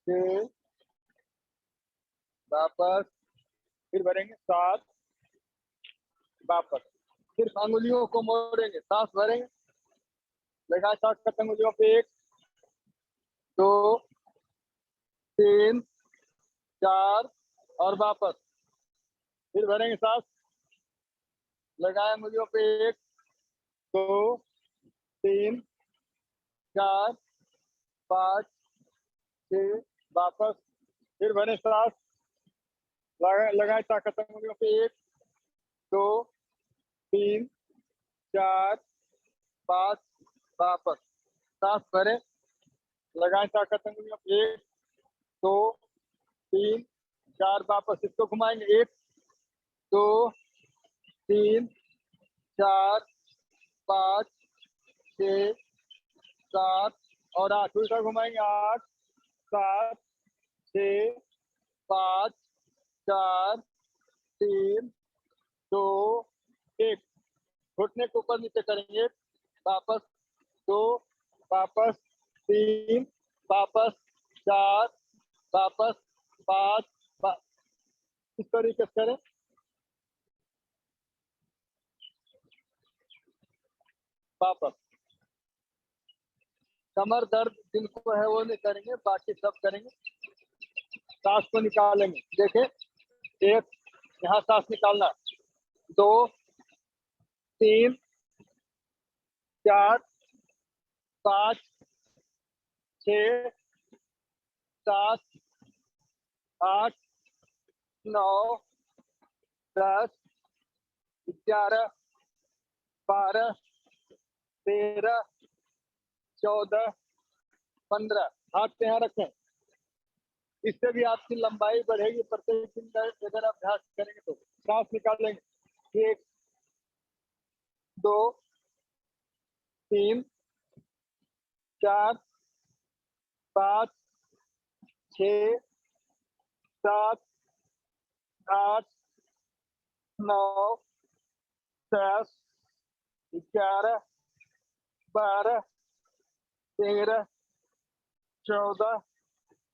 छः, वापस फिर भरेंगे सात, वापस सिर्फ अंगुलियों को मोड़ेंगे, सांस भरेंगे, लगाए ताकत अंगुलियों पे, एक, दो, तीन, चार और वापस फिर भरेंगे सांस, लगाए अंगुलियों पे, एक, दो, तीन, चार, पाँच, छः, वापस फिर भरें सांस, लगाए ताकत अंगुलियों पे, एक, दो, तीन, चार, पाँच, वापस सांस भरें, लगाए ताकत अंगुलियों पे, एक, दो, तीन, चार, वापस इसको घुमाएंगे, एक, दो, तीन, चार, पाँच, छः, सात और आठ, उल्टा घुमाएंगे, आठ, सात, छः, पाँच, चार, तीन, दो, एक, घुटने को ऊपर नीचे करेंगे, वापस दो, वापस तीन, वापस चार, वापस पाँच, इस तरीके से करें। वापस कमर दर्द जिनको है वो नहीं करेंगे, बाकी सब करेंगे। सांस को निकालेंगे, देखें, एक, यहाँ सांस निकालना, दो, तीन, चार, पाँच, छः, सात, आठ, नौ, 10, 11, 12, 13, 14, 15, हाथ पे यहाँ रखें। इससे भी आपकी लंबाई बढ़ेगी, प्रत्येक दिन का अगर अभ्यास करेंगे तो। सांस निकालेंगे, एक, दो, तीन, चार, पाँच, छः, सात, आठ, नौ, 10, 11, 12, 13, 14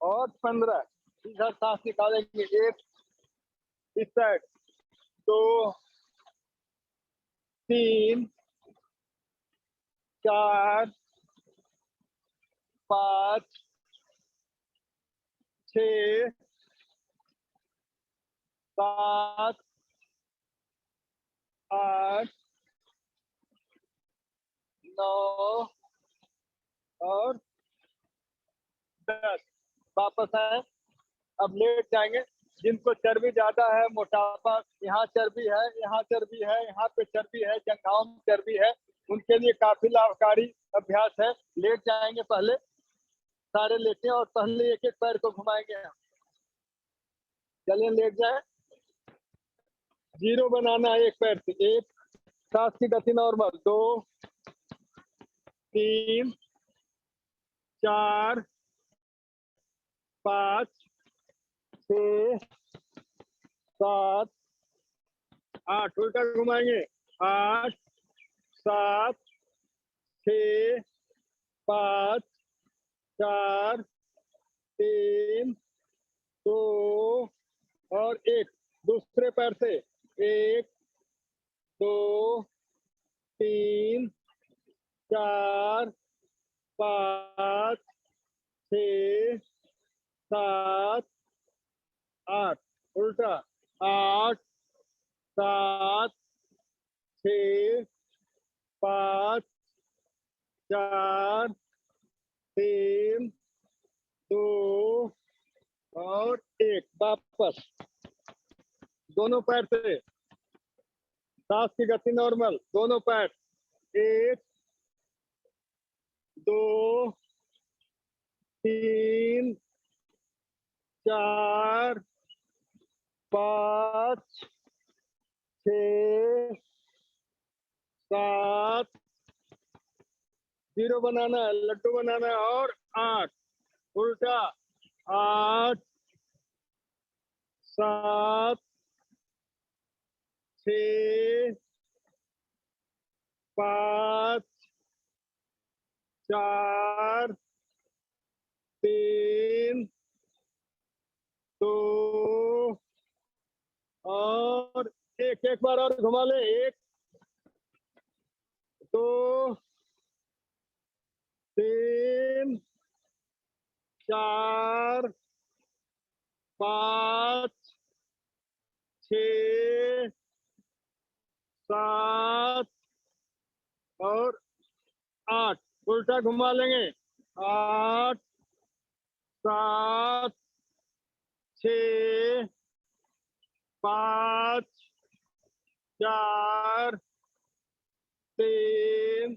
और 15। इधर सांस निकालेंगे, एक, इस साइड, दो, तीन, चार, पाँच, छः, सात, आठ, नौ और 10। वापस आए, अब लेट जाएंगे। जिनको चर्बी ज्यादा है, मोटापा, यहाँ चर्बी है, यहाँ चर्बी है, यहाँ पे चर्बी है, जंघाओं में चर्बी है, उनके लिए काफी लाभकारी अभ्यास है। लेट जाएंगे, पहले सारे लेटे और पहले एक एक पैर को घुमाएंगे। चलिए लेट जाए, जीरो बनाना है एक पैर से, एक, सांस की गति नॉर्मल, दो, तीन, चार, पाँच, छः, सात, आठ, उल्टा घुमाएंगे, आठ, सात, छः, पाँच, चार, तीन, दो और एक, दूसरे पैर से, एक, दो, तीन, चार, पाँच, छः, सात, आठ, उल्टा, आठ, सात, 6 5 4 3 2 और 1। वापस दोनों पैर से, सांस की गति नॉर्मल, दोनों पैर। 1 2 3 4 5 6 7 0 बनाना है, लड्डू बनाना है। और 8 उल्टा, 8 7 6 5 4 3 2 और 1। एक बार और घुमा ले। 1 2 3 4 5 6 7 और 8। उल्टा घुमा लेंगे। 8 7 6 5 4 3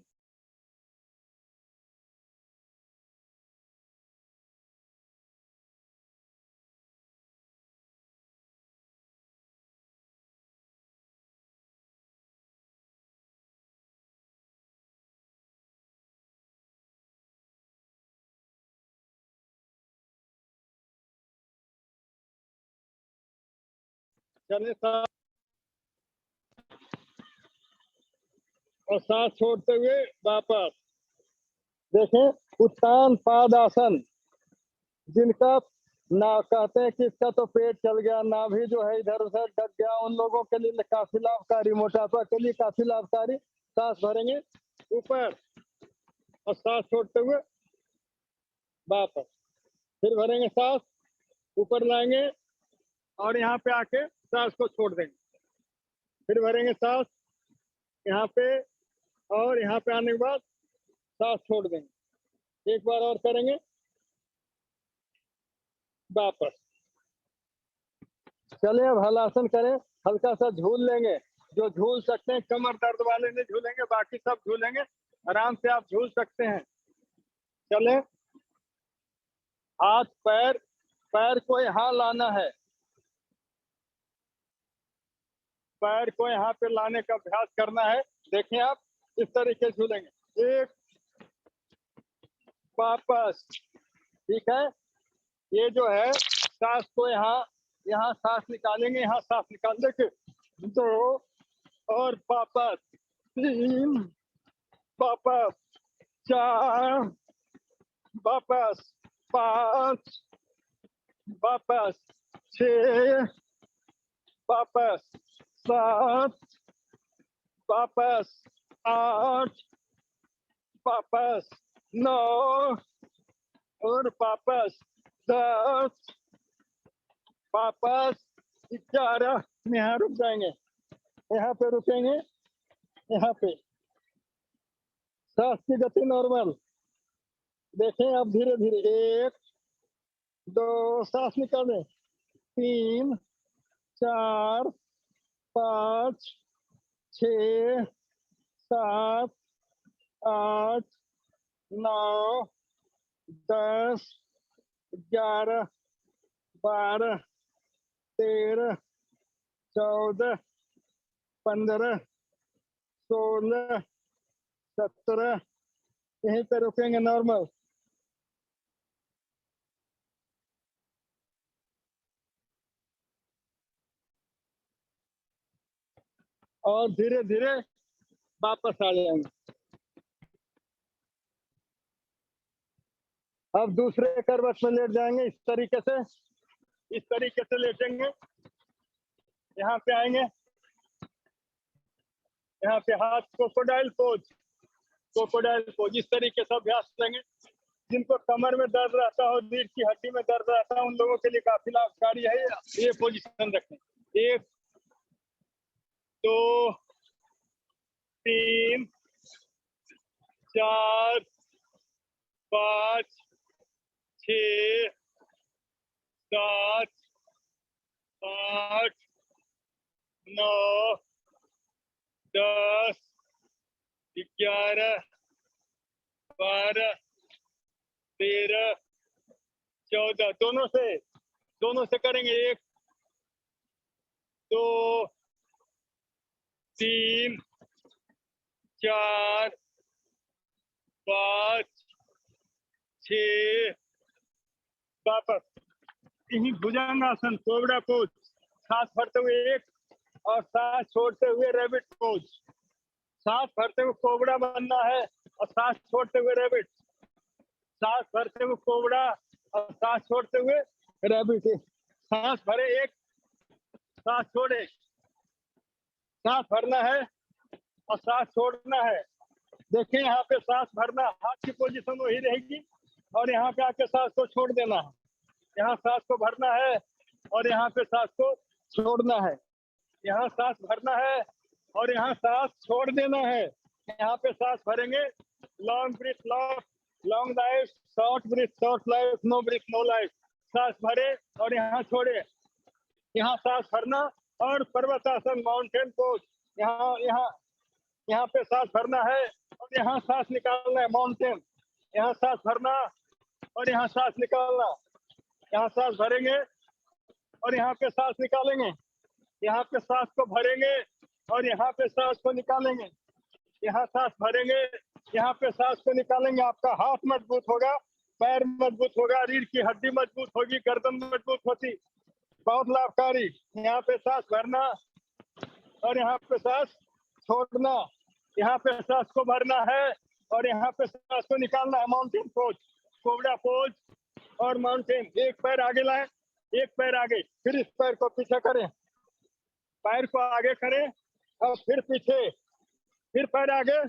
चले और सांस छोड़ते हुए वापस। देखें उत्तान पादासन, जिनका ना कहते हैं कि इसका तो पेट चल गया, नाभि जो है इधर उधर ढक गया, उन लोगों के लिए काफी लाभकारी, मोटापा के लिए काफी लाभकारी। सांस भरेंगे ऊपर और सांस छोड़ते हुए वापस, फिर भरेंगे सांस, ऊपर लाएंगे और यहाँ पे आके सांस को छोड़ देंगे, फिर भरेंगे सांस यहाँ पे और यहाँ पे आने के बाद सांस छोड़ देंगे। एक बार और करेंगे, वापस। चले अब हलासन करें, हल्का सा झूल लेंगे। जो झूल सकते हैं, कमर दर्द वाले नहीं झूलेंगे, बाकी सब झूलेंगे। आराम से आप झूल सकते हैं। चले, हाथ पैर, पैर को यहाँ लाना है, पैर को यहाँ पे लाने का अभ्यास करना है। देखें आप इस तरीके से झूलेंगे। 1 वापस, ठीक है। ये जो है सांस को यहाँ सांस निकालेंगे, यहाँ सांस निकाल देंगे। 2 और वापस, 3 वापस, 4 वापस, 5 वापस, 6 वापस, 7 वापस, 8 वापस, 9 और वापस, 10 वापस, 11 में यहाँ रुक जाएंगे, यहाँ पे रुकेंगे, यहाँ पे सांस की गति नॉर्मल। देखें अब धीरे धीरे, 1 2 सांस निकालें, 3 4 5 6 7 8 9 10 11 12 13 14 15 16 17 यहीं पे रुकेंगे नॉर्मल। और धीरे धीरे वापस आ जाएंगे। अब दूसरे करवट में लेट जाएंगे, इस तरीके से लेटेंगे। यहाँ पे आएंगे, यहाँ पे हाथ क्रोकोडाइल पोज, इस तरीके से अभ्यास करेंगे। जिनको कमर में दर्द रहता हो, रीढ़ की हड्डी में दर्द रहता है, उन लोगों के लिए काफी लाभकारी है। ये पोजीशन रखें। 1 2 3 4 5 6 7 8 9 10 11 12 13 14 दोनों से करेंगे 1 2 3 4 5 6 वापस यही भुजंगासन कोबरा पोज, सांस भरते हुए 1 और सांस छोड़ते हुए रैबिट पोज। सांस भरते हुए कोबरा बनना है और सांस छोड़ते हुए रैबिट, सांस भरते हुए कोबरा और सांस छोड़ते हुए रैबिट। सांस भरे 1, सांस छोड़े, सांस भरना है और सांस छोड़ना है। देखिए यहाँ पे सांस भरना, हाथ की पोजीशन वही रहेगी और यहाँ पे आके सांस को छोड़ देना है। यहाँ सांस को भरना है और यहाँ पे सांस को छोड़ना है। यहाँ सांस भरना है और यहाँ सांस छोड़ देना है। यहाँ पे सांस भरेंगे, long breath long life, short breath short life, no breath no life. सांस भरे और यहाँ छोड़े। यहाँ सांस भरना और पर्वतासन माउंटेन पोज। यहाँ पे सांस भरना है और यहाँ सांस निकालना है, माउंटेन। यहाँ सांस भरना और यहाँ सांस निकालना। यहाँ सांस भरेंगे और यहाँ पे सांस निकालेंगे। यहाँ पे सांस को भरेंगे और यहाँ पे सांस को निकालेंगे। यहाँ सांस भरेंगे, यहाँ पे सांस को निकालेंगे। आपका हाथ मजबूत होगा, पैर मजबूत होगा, रीढ़ की हड्डी मजबूत होगी, गर्दन मजबूत होती, बहुत लाभकारी। यहाँ पे सांस भरना और यहाँ पे सांस छोड़ना। यहाँ पे सांस को भरना है और यहाँ पे सांस को निकालना है, माउंटेन पोज, कोबरा पोज और माउंटेन। एक पैर आगे लाएं, एक पैर आगे, फिर इस पैर को पीछे करें, पैर को आगे करें और फिर पीछे, फिर पैर आगे,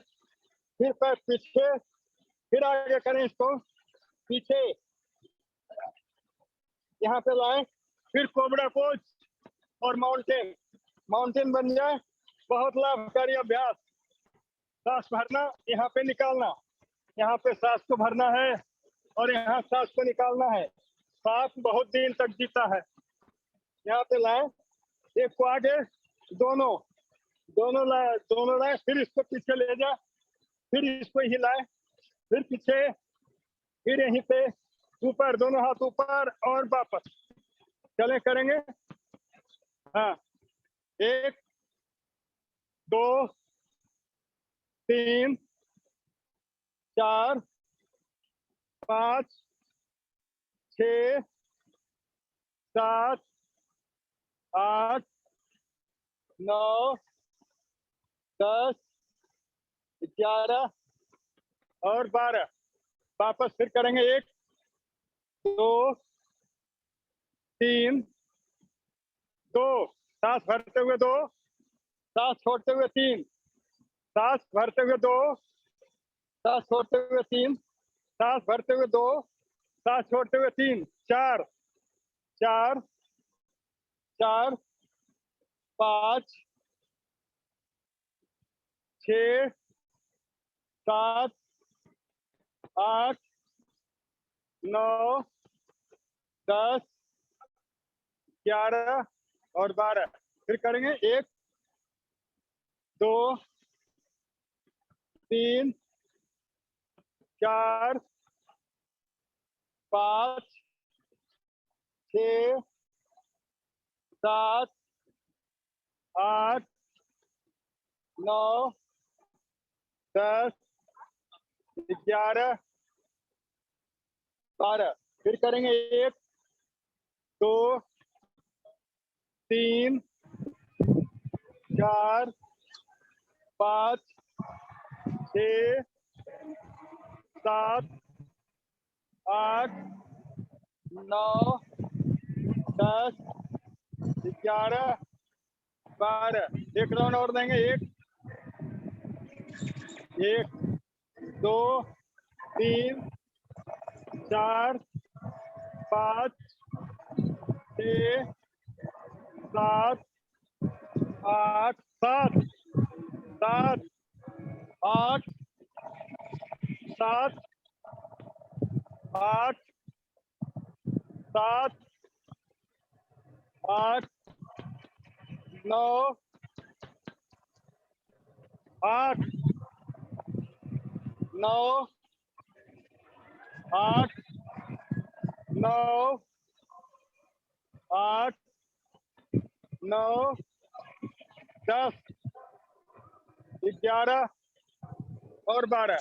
फिर पैर पीछे, फिर आगे करें इसको, पीछे, यहाँ पे लाएं, फिर कोबरा पोज और माउंटेन बन जाए। बहुत लाभकारी अभ्यास। सांस भरना, यहाँ पे निकालना। यहाँ पे सांस को भरना है और यहाँ सांस को निकालना है। सांस बहुत दिन तक जीता है। यहाँ पे लाएं, एक को आगे, दोनों लाए, फिर इसको पीछे ले जा, फिर इसको हिलाए, फिर पीछे, फिर यहीं पे ऊपर, दोनों हाथ ऊपर और वापस। चले करेंगे। हाँ, 1 2 3 4 5 6 7 8 9 10 11 और 12। वापस फिर करेंगे। 1 2 3 2, सांस भरते हुए 2, सांस छोड़ते हुए 3, सांस भरते हुए 2, सांस छोड़ते हुए 3, सांस भरते हुए 2, सांस छोड़ते हुए 3, 4 4 4 5 6 7 8 9 10 11 और 12। फिर करेंगे। 1 2 3 4 5 6 7 8 9 10 11 12। फिर करेंगे। 1 2 3 4 5 6 7 8 9 10 11 12। एक राउंड और देंगे। 1 2 3 4 5 6 7 8 7 7 8 7 8 7 8 9 8 9 8 9 8 9 10 11 और 12।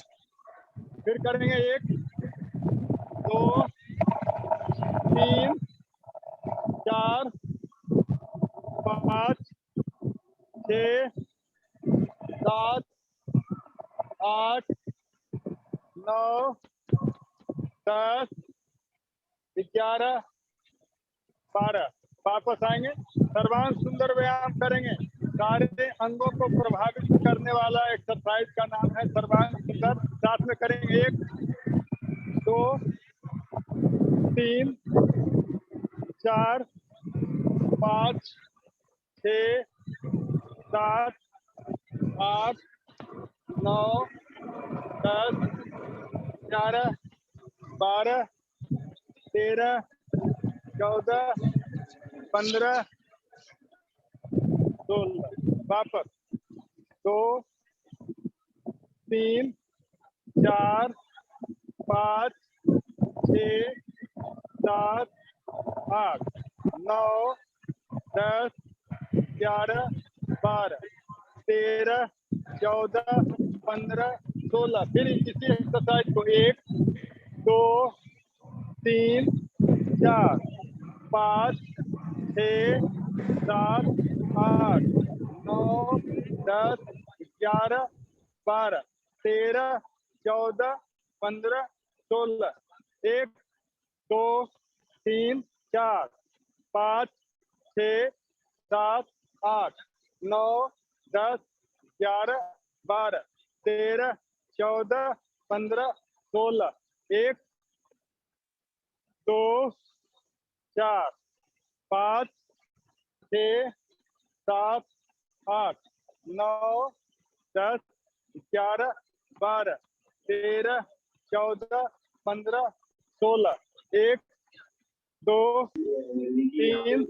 फिर करेंगे 1 2 3 4 5 6 7 8 9 10 11 12। वापस आएंगे, सर्वांग सुंदर व्यायाम करेंगे। सारे अंगों को प्रभावित करने वाला एक्सरसाइज का नाम है सर्वांग सुंदर। साथ में करेंगे 1 2 3 4 5 6 7 8 9 10 11 12 13 14 15 16। वापस 2 3 4 5 6 7 8 9 10 11 12 13 14 15 16। फिर इसी एक्सरसाइज को 1 2 3 4 5 6 7 8 9 10 11 12 13 14 15 16। 1 2 3 4 5 6 7 8 9 10 11 12 13 14 15 16। 1 2 4 5 6 7 8 9 10 11 12 13 14 15 16। 1 2 3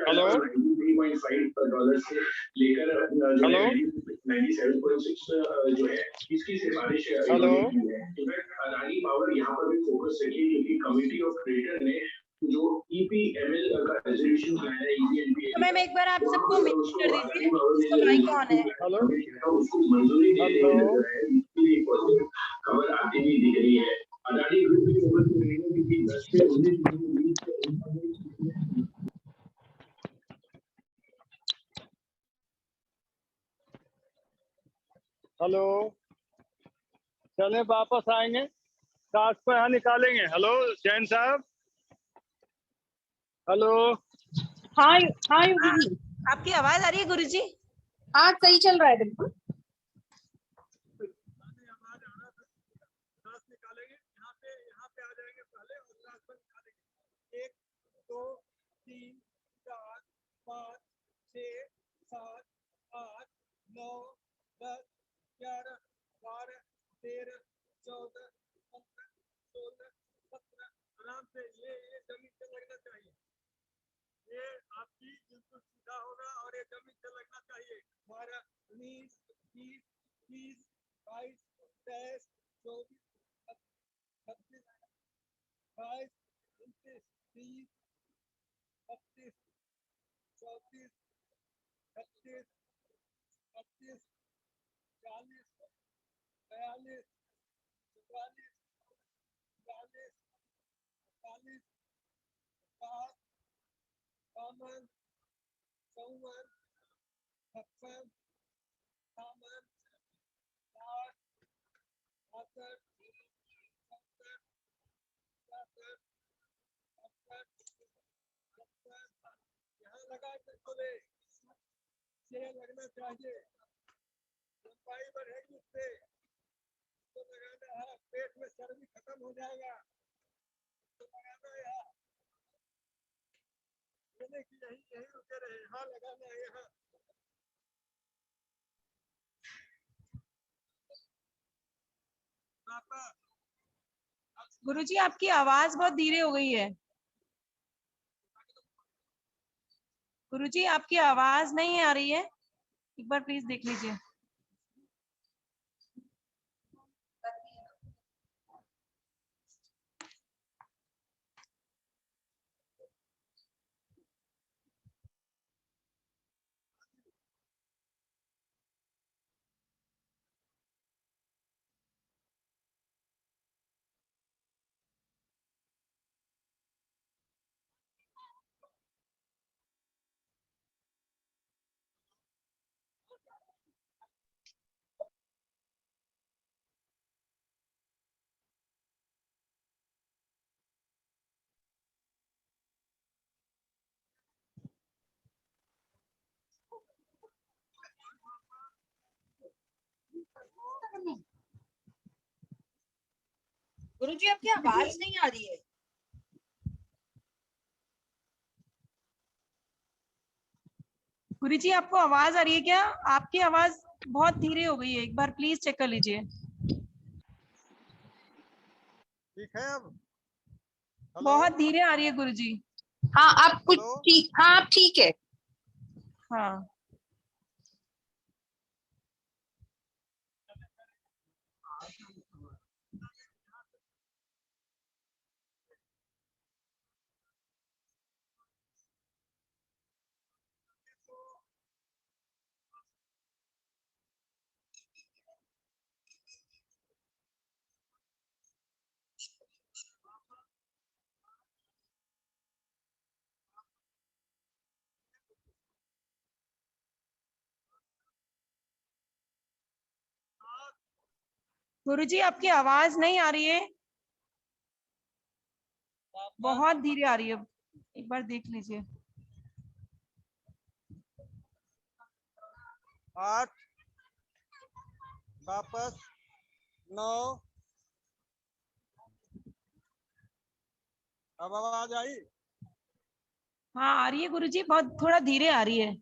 हेलो $93.5 से लेकर हेलो 97.6 जो है इसकी सिफारिश हेलो इनफैक्ट अडानी पावर यहाँ पर भी फोकस रखिए क्योंकि कमिटी ऑफ क्रिएटर ने जो ईपीएमएल का रेजोल्यूशन लाया है ईपीएमएल। तो मैम एक बार आप सबको म्यूट कर दीजिए, इसका माइक ऑन है। हेलो उसको मंजूरी दे रही है, इसकी पॉजिटिव खबर आती हुई दिख रही है। अडानी ग्रुप की खबर को लेकर क्योंकि 10 से 19 हेलो चले वापस आएंगे, सांस को यहाँ निकालेंगे। हेलो जैन साहब हेलो। हाँ हाँ योगी जी, आपकी आवाज आ रही है गुरुजी? हाँ सही चल रहा है बिल्कुल। सांस निकालेंगे, यहाँ पे आ जाएंगे पहले और सांस को निकालेंगे। 1 2 3 4 5 6 7 8 9 10 11 12 13 14 15 16 17। आराम से ये जमीन से लगना चाहिए, ये आपकी बिल्कुल सीधा होगा और ये जमीन से लगना चाहिए। 12 19 20 30 22 23 24 26 22 29 30 32 34 36 38 40 42 44 45 46 50 52 54 56 57 60 62 यहाँ लगा कर चले, ये लगना चाहिए, लंबाई बढ़ेगी उससे, तो लगाना है। पेट में चर्बी खत्म हो जाएगा तो लगाना है यहाँ, ये नहीं कि यही यही रुके रहे। हाँ लगाना है यहाँ। गुरुजी आपकी आवाज बहुत धीरे हो गई है। गुरुजी आपकी आवाज नहीं आ रही है, एक बार प्लीज देख लीजिए। गुरुजी आपकी आवाज नहीं आ रही है। गुरुजी आपको आवाज आ रही है क्या? आपकी आवाज बहुत धीरे हो गई है, एक बार प्लीज चेक कर लीजिए। ठीक है अब? बहुत धीरे आ रही है गुरुजी। हाँ आप कुछ ठीक, हाँ आप ठीक है। हाँ गुरुजी आपकी आवाज नहीं आ रही है, बहुत धीरे आ रही है, एक बार देख लीजिए। 8 वापस 9। अब आवाज आई? हाँ आ रही है गुरुजी, बहुत थोड़ा धीरे आ रही है।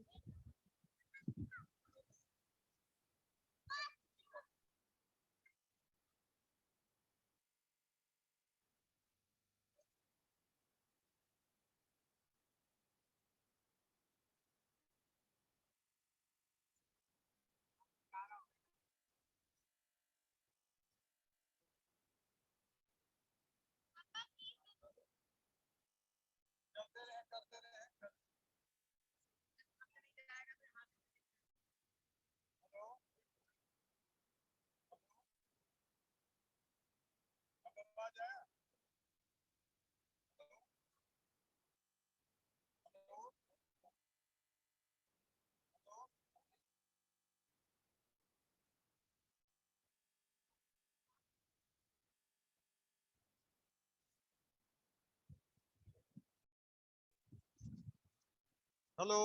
हेलो।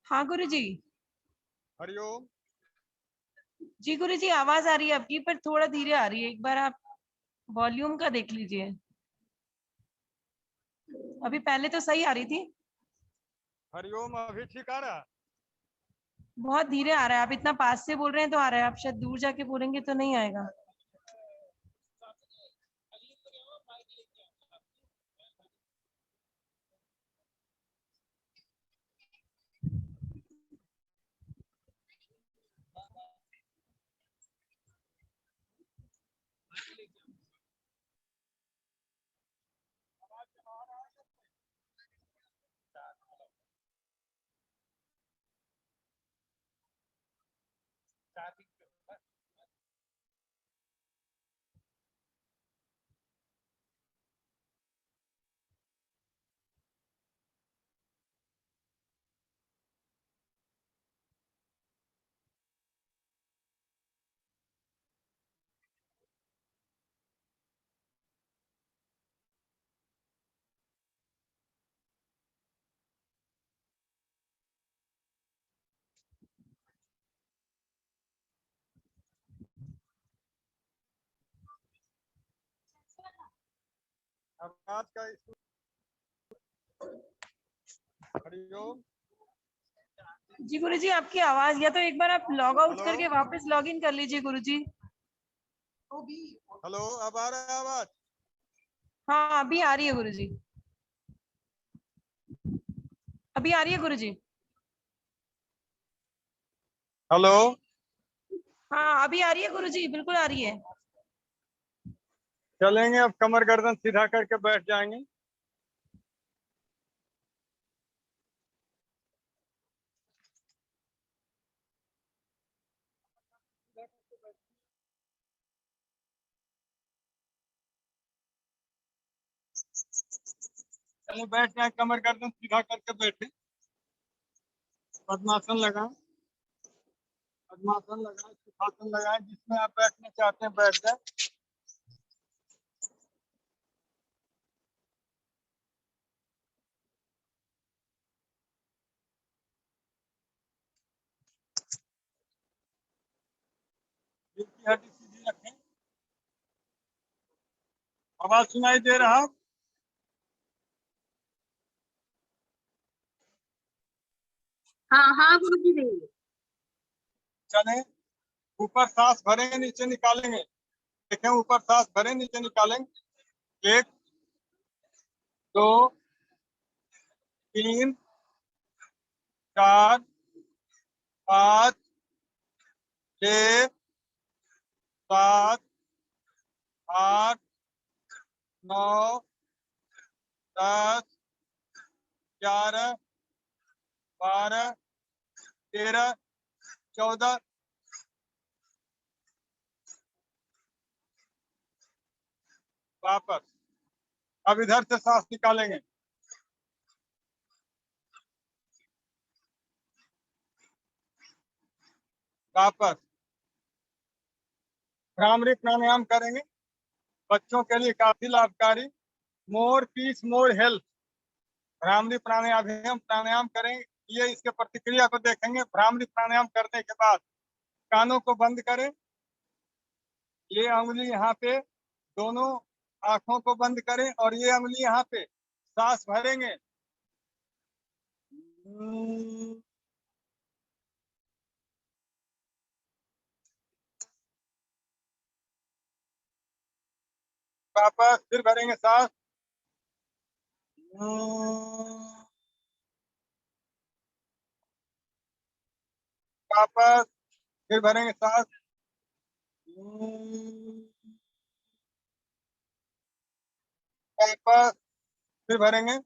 हाँ गुरुजी। हरिओम। जी गुरुजी आवाज आ रही है आपकी, पर थोड़ा धीरे आ रही है, एक बार आप वॉल्यूम का देख लीजिए। अभी पहले तो सही आ रही थी। हरिओम अभी ठीक आ रहा? बहुत धीरे आ रहा है, आप इतना पास से बोल रहे हैं तो आ रहा है, आप शायद दूर जाके बोलेंगे तो नहीं आएगा। आवाज का हरिओम। जी गुरुजी आपकी आवाज, या तो एक बार आप लॉग आउट हेलो? करके वापस लॉग इन कर लीजिए गुरुजी। हेलो, अब आ रहा है आवाज? हाँ अभी आ रही है गुरुजी, अभी आ रही है गुरुजी। हेलो, हाँ अभी आ रही है गुरुजी, बिल्कुल आ रही है। चलेंगे। अब कमर गर्दन सीधा करके बैठ जाएंगे। चलिए बैठ जाए, कमर गर्दन सीधा करके बैठे। पद्मासन लगाएं, पद्मासन लगाएं, सुखासन लगाएं, जिसमें आप बैठना चाहते हैं बैठ जाए। दिल की हड्डी सीधी रखें। आवाज सुनाई दे रहा? हाँ हाँ गुरुजी देंगे। चले, ऊपर सांस भरेंगे, नीचे निकालेंगे। देखें, ऊपर सांस भरें, नीचे निकालेंगे। 1 2 3 4 5 6 7 8 9 10 11 12 13 14। वापस। अब इधर से सांस निकालेंगे। वापस। भ्रामरी प्राणायाम करेंगे, बच्चों के लिए काफी लाभकारी। मोर पीस मोर हेल्थ। भ्रामरी प्राणायाम हम प्राणायाम करेंगे, ये इसके प्रतिक्रिया को देखेंगे। भ्रामरी प्राणायाम करने के बाद कानों को बंद करें। ये उंगली यहाँ पे, दोनों आंखों को बंद करें और ये उंगली यहाँ पे। सांस भरेंगे। वापस फिर भरेंगे सांस। वापस फिर भरेंगे सांस। वापस फिर भरेंगे।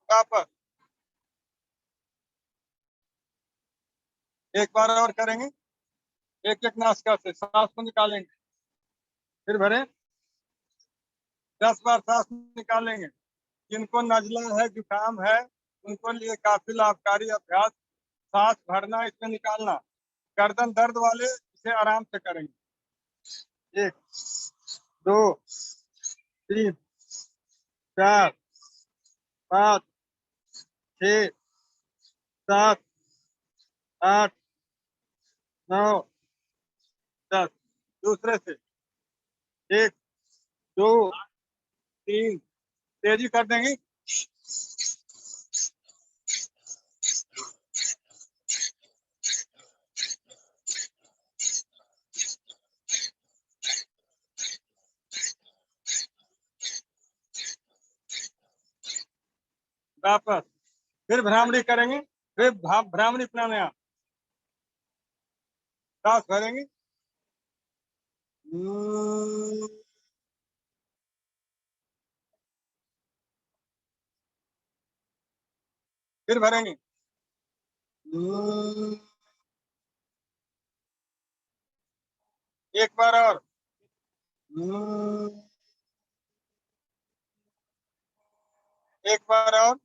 वापस। एक बार और करेंगे। एक एक नासिका से सांस को निकालेंगे, फिर भरें। 10 बार सांस निकालेंगे। जिनको नजला है, जुकाम है, उनको लिए काफी लाभकारी अभ्यास। सांस भरना, इसमें निकालना। गर्दन दर्द वाले इसे आराम से करेंगे। 1 2 3 4 5 6 7 8 9 10। दूसरे से। 1 2 3। तेजी कर देंगे। वापस फिर भ्रामरी करेंगे। फिर भ्रामरी प्राणायाम। सांस भरेंगे। फिर भरेंगे। एक बार और। एक बार और।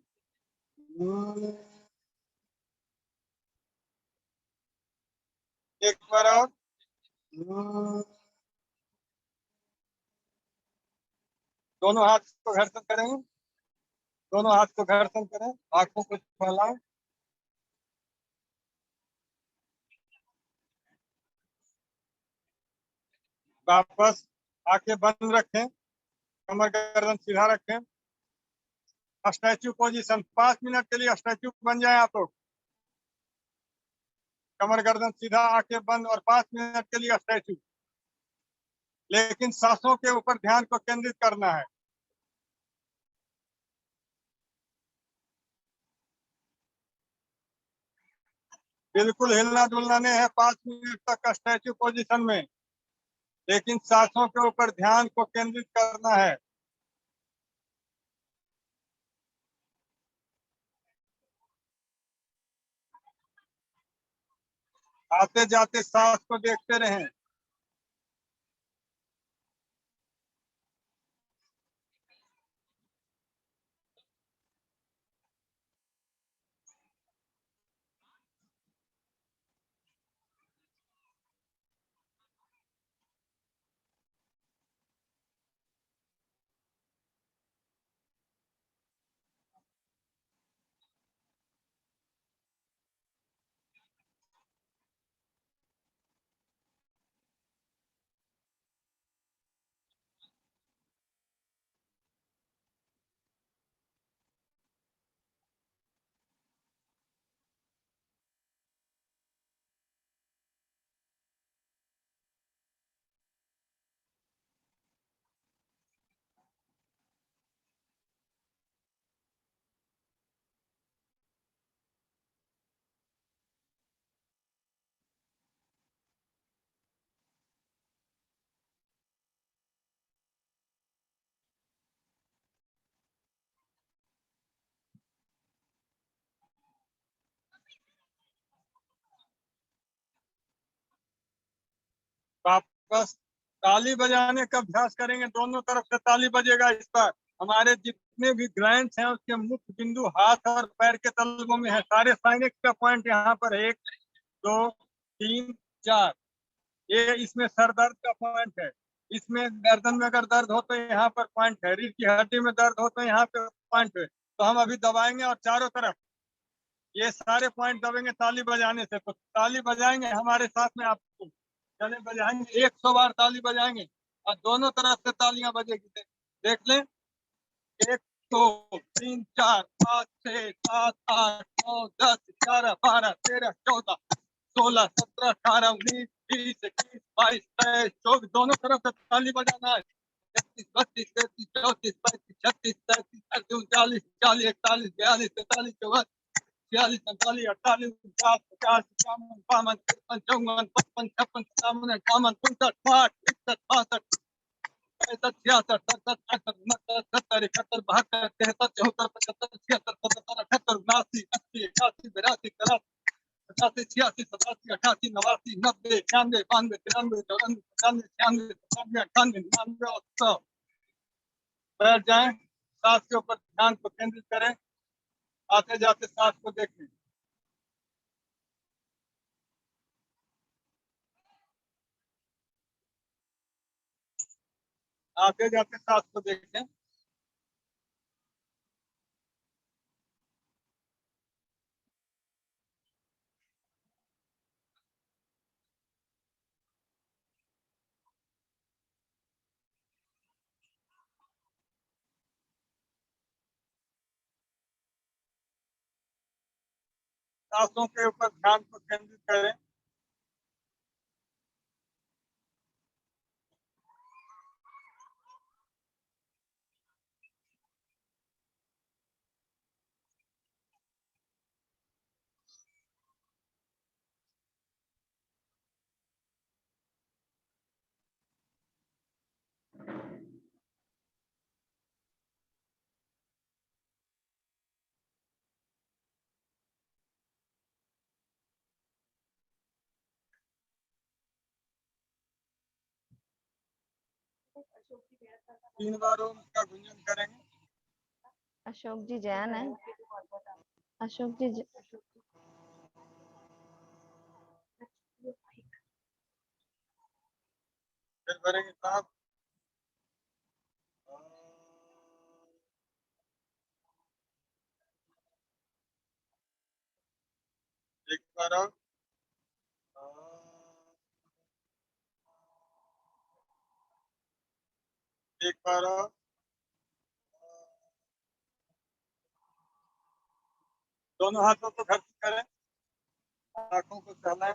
एक बार और। दोनों हाथ को घर्षण करेंगे। दोनों हाथ को घर्षण करें, आंखों को फैलाएं। वापस आंखें बंद रखें, कमर गर्दन सीधा रखें। स्टैचू पोजीशन, 5 मिनट के लिए स्टैचू बन जाए आप लोग। कमर गर्दन सीधा, आंखें बंद और 5 मिनट के लिए स्ट्रेचिंग, लेकिन सांसों के ऊपर ध्यान को केंद्रित करना है। बिल्कुल हिलना डुलना नहीं है 5 मिनट तक स्टैच्यू पोजीशन में, लेकिन सांसों के ऊपर ध्यान को केंद्रित करना है। आते जाते सांस को देखते रहें। वापस ताली बजाने का अभ्यास करेंगे, दोनों तरफ से ताली बजेगा। इस पर हमारे जितने भी ग्लैंड्स हैं उसके मुख्य बिंदु हाथ और पैर के तलवों में है। सारे साइनेक्स का पॉइंट यहाँ पर 1 2 3 4, ये इसमें सर दर्द का पॉइंट है। इसमें गर्दन में अगर दर्द हो तो यहाँ पर पॉइंट है, रीढ़ की हड्डी में दर्द हो तो यहाँ पे पॉइंट है। तो हम अभी दबाएंगे और चारों तरफ ये सारे पॉइंट दबेंगे ताली बजाने से। तो ताली बजाएंगे हमारे साथ में, आपको चले बजाएंगे 100 बार ताली बजाएंगे और दोनों तरफ से तालियां बजेगी। देख लें, 1 2 3 4 5 6 7 8 9 10 11 12 13 14 16 17 18 19 20 21 22 23 24, दोनों तरफ से ताली बजाना है। 31 32 33 34 35 36 37 38 39 40 41 42 43 44 46 47 48 49 50 51 52 53 54 55 56 57 58 59 60 61 62 पैंसठ 66 67 68 69 70 71 72 73 74 75 76 77 78 79 80 81 82 83 84 85 86 87 88 89 90 91 92 93 94 95 96 97 98 99 और 100। बैठ जाएं, सांस के ऊपर ध्यान को केंद्रित करें, आते जाते सांस को देखें। आते जाते सांस को देखें। सांसों के ऊपर ध्यान को केंद्रित करें। तीन बार ओम का गुंजन करेंगे। अशोक जी जैन है। अशोक जी फिर भरेंगे साहब। एक बार और। एक बार और। दोनों हाथों को घर करें आंखों को सहलाएं,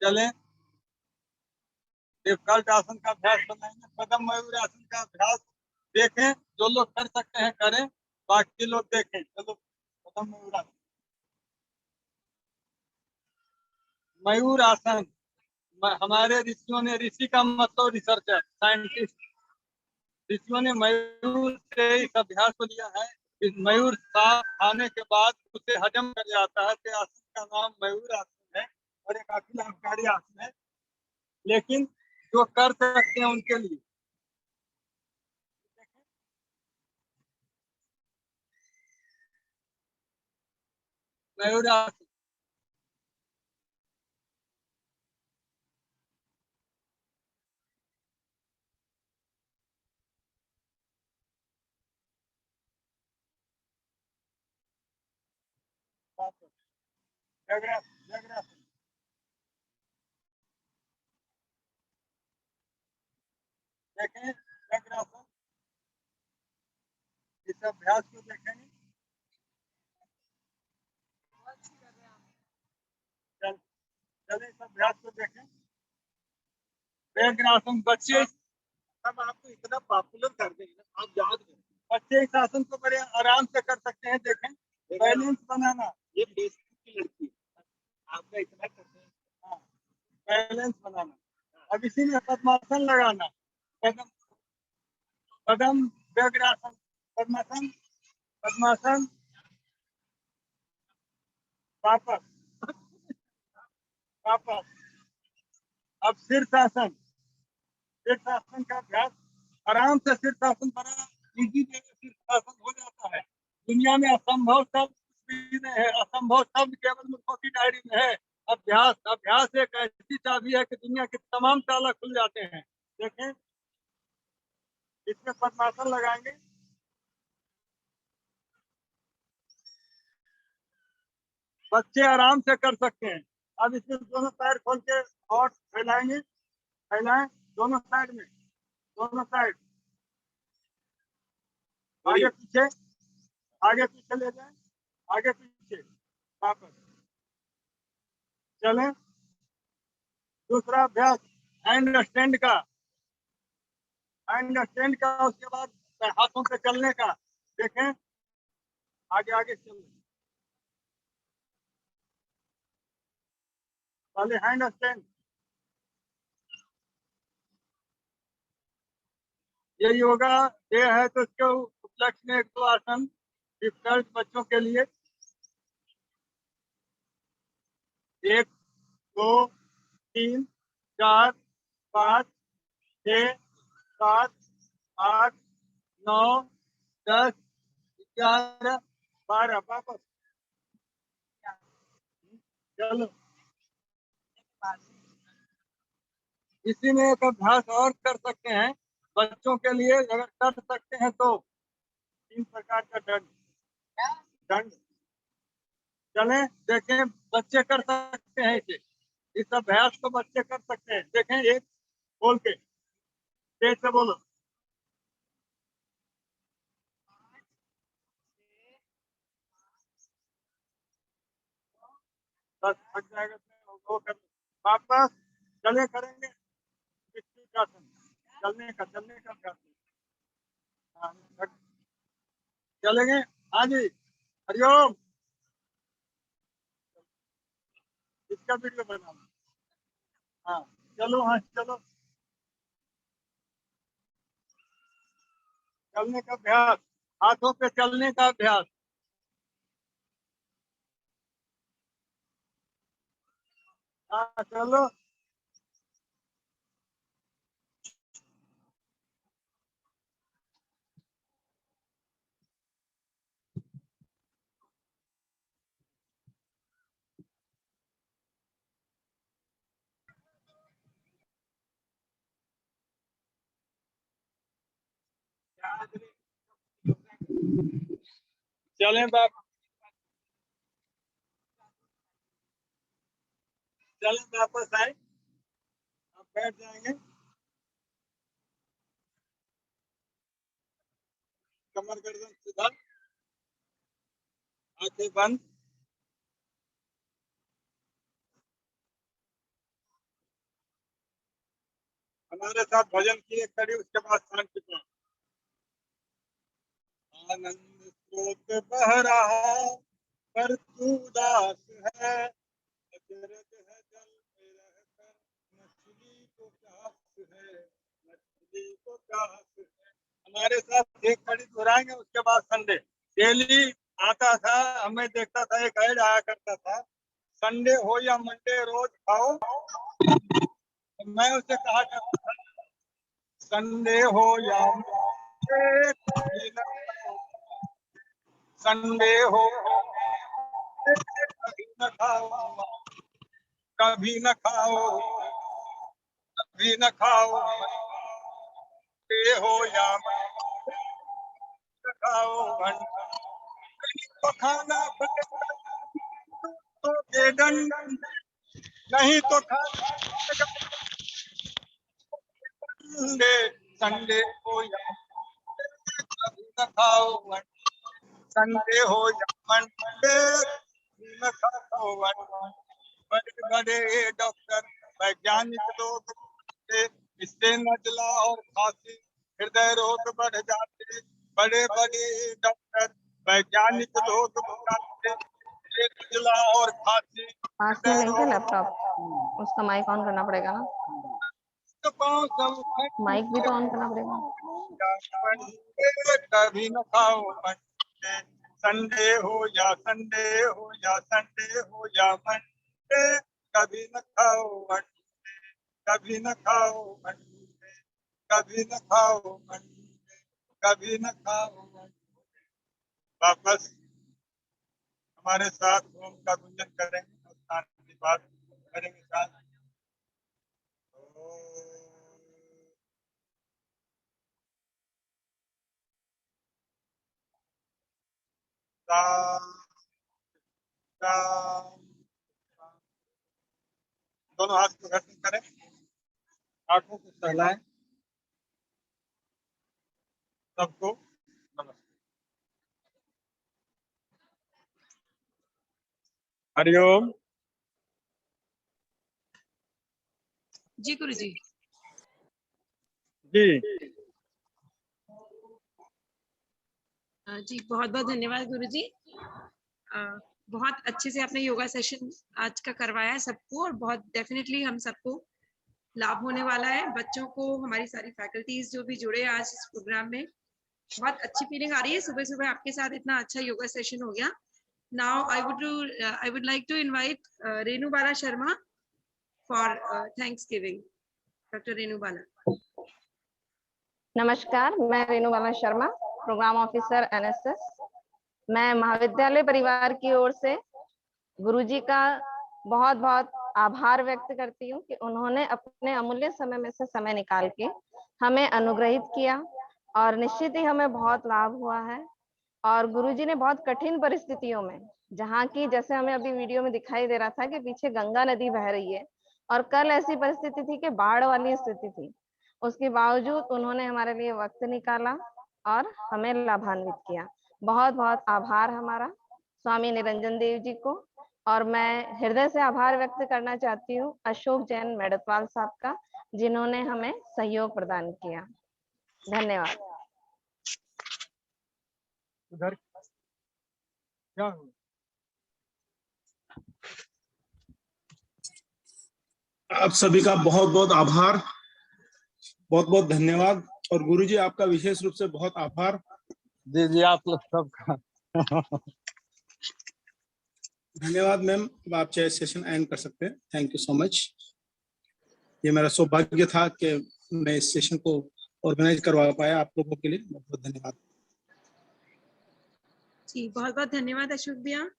चलें, डिफकल्ट आसन का अभ्यास बनाएंगे, पद्म मयूर आसन का अभ्यास देखें, जो लोग कर सकते हैं करें, बाकी लोग देखें। चलो पद्म मयूर आसन। मयूर आसन हमारे ऋषियों ने, ऋषि का मतलब रिसर्चर, साइंटिस्ट, ऋषियों ने मयूर से इस अभ्यास को लिया है। इस मयूर सांप खाने के बाद उसे हजम कर जाता है, तो आसन का नाम मयूर आसन है और एक काफी लाभकारी आसन है, लेकिन जो कर सकते हैं उनके लिए। मयूर आसन जगरासन देखें, जगरासन, इस अभ्यास को देखेंगे। चले इस अभ्यास को देखें। वज्रासन, बच्चे सब आपको इतना पॉपुलर कर देंगे ना, आप याद करें, बच्चे इस आसन को बड़े आराम से कर सकते हैं। देखें, बैलेंस बनाना, ये बेसिक की लड़की आपका इतना करते हैं। हाँ, बैलेंस बनाना। अब इसी में पद्मासन लगाना, पद्म पद्म वज्रासन, पद्मासन, पद्मासन, वापस वापस। अब शीर्षासन, शीर्षासन का अभ्यास आराम से, शीर्षासन बड़ा इजी शीर्षासन हो जाता है। दुनिया में असंभव शब्द कुछ भी नहीं है, असंभव शब्द केवल मूर्खों की डायरी में है। अभ्यास, अभ्यास एक ऐसी चाबी है कि दुनिया के तमाम ताला खुल जाते हैं। देखें, इसमें पद्मासन लगाएंगे, बच्चे आराम से कर सकते हैं। अब इसमें दोनों पैर खोल के और फैलाएंगे, फैलाएं दोनों साइड में, दोनों साइड, आगे पीछे, आगे पीछे ले जाएं, आगे पीछे, वापस। चलें, दूसरा अभ्यास हैंड स्टैंड का, हैंड स्टैंड का, उसके बाद हाथों पे चलने का। देखें, आगे आगे चलें, पहले हैंड स्टैंड। ये योगा डे है तो उसके उपलक्ष्य में एक दो आसन डिफिकल्ट बच्चों के लिए, 1 2 3 4 5 6 7 8 9 10 11 12, वापस। चलो, इसी में एक अभ्यास और कर सकते हैं बच्चों के लिए, अगर कर सकते हैं तो 3 प्रकार का दंड, दंड। चले देखें, बच्चे कर सकते हैं इसे, इस अभ्यास को बच्चे कर सकते हैं। देखें, एक बोल के तेज से बोलो, बस थक जाएगा तो वो कर, वापस। चले करेंगे आसन, चलने का अभ्यास। हाँ, चलेंगे। हाँ जी, हरिओम, इसका वीडियो बनाना। हाँ, चलो, हाँ चलो, चलने का अभ्यास, हाथों पे चलने का अभ्यास। हाँ चलो, चलें बाप, चलें वापस आए, अब बैठ जाएंगे, कमर गर्दन सीधा, आंखें बंद, हमारे साथ भजन की एक कड़ी, उसके बाद शांति पाठ। आनंद स्रोत बह रहा पर तू उदास है, अचरज है जल में रहकर मछली को प्यास है, मछली को प्यास है। हमारे साथ एक कड़ी दोहराएंगे, उसके बाद संडे। डेली आता था, हमें देखता था, एक ऐड आया करता था, संडे हो या मंडे रोज खाओ। मैं उसे कहा करता था, संडे हो या मंडे कभी न खाओ, संडे हो कभी न खाओ, कभी न खाओ, कभी न खाओ, संडे हो या मंडे खाओ, नहीं तो खाना पड़ेगा तो के दंड, नहीं तो खाना संडे, संडे हो या कभी न खाओ, संडे हो या मंडे कभी न खाओ। बड़े बड़े डॉक्टर वैज्ञानिक लोग बोलते, इससे नजला और खांसी हृदय रोग बढ़ जाते। बड़े बड़े डॉक्टर वैज्ञानिक लोग बताते, इससे नजला और खांसी पास में लेंगे लैपटॉप, उसका माइक ऑन करना पड़ेगा ना, माइक भी तो ऑन करना पड़ेगा। कभी न खाओ मंडे, संडे हो या संडे हो या संडे हो या मंडे कभी न खाओ मंडे, कभी न खाओ मंडे, कभी न खाओ मंडे, कभी न खाओ मंडे। वापस हमारे साथ ओम का गुंजन करेंगे और शांति बात करेंगे साथ। दोनों हाथ को घर्षण करें, आंखों को सहलाएं। सबको नमस्कार। हरिओम। जी गुरु जी। जी जी बहुत बहुत धन्यवाद गुरु जी। बहुत अच्छे से आपने योगा सेशन आज का करवाया है सबको, और बहुत डेफिनेटली हम सबको लाभ होने वाला है। बच्चों को, हमारी सारी फैकल्टीज जो भी जुड़े आज इस प्रोग्राम में, बहुत अच्छी फीलिंग आ रही है। सुबह सुबह आपके साथ इतना अच्छा योगा सेशन हो गया। Now I would like to invite Renu Bala Sharma for thanksgiving. Doctor Renu Bala. नमस्कार, मैं Renu Bala Sharma, programme officer NSS. मैं महाविद्यालय परिवार की ओर से गुरुजी का बहुत बहुत आभार व्यक्त करती हूँ कि उन्होंने अपने अमूल्य समय में से समय निकाल के हमें अनुग्रहित किया, और निश्चित ही हमें बहुत लाभ हुआ है। और गुरुजी ने बहुत कठिन परिस्थितियों में, जहाँ की जैसे हमें अभी वीडियो में दिखाई दे रहा था कि पीछे गंगा नदी बह रही है, और कल ऐसी परिस्थिति थी कि बाढ़ वाली स्थिति थी, उसके बावजूद उन्होंने हमारे लिए वक्त निकाला और हमें लाभान्वित किया। बहुत बहुत आभार हमारा स्वामी निरंजन देव जी को। और मैं हृदय से आभार व्यक्त करना चाहती हूँ अशोक जैन मेड़तवाल साहब का, जिन्होंने हमें सहयोग प्रदान किया। धन्यवाद। उधर क्या हुआ? आप सभी का बहुत बहुत आभार, बहुत बहुत धन्यवाद। और गुरुजी आपका विशेष रूप से बहुत आभार। जी जी, आप लोग सबका धन्यवाद मैम। अब आप चाहे सेशन एंड कर सकते हैं। Thank you so much. ये मेरा सौभाग्य था कि मैं इस सेशन को ऑर्गेनाइज करवा पाया आप लोगों के लिए। बहुत बहुत धन्यवाद। जी बहुत बहुत धन्यवाद अशोक भैया।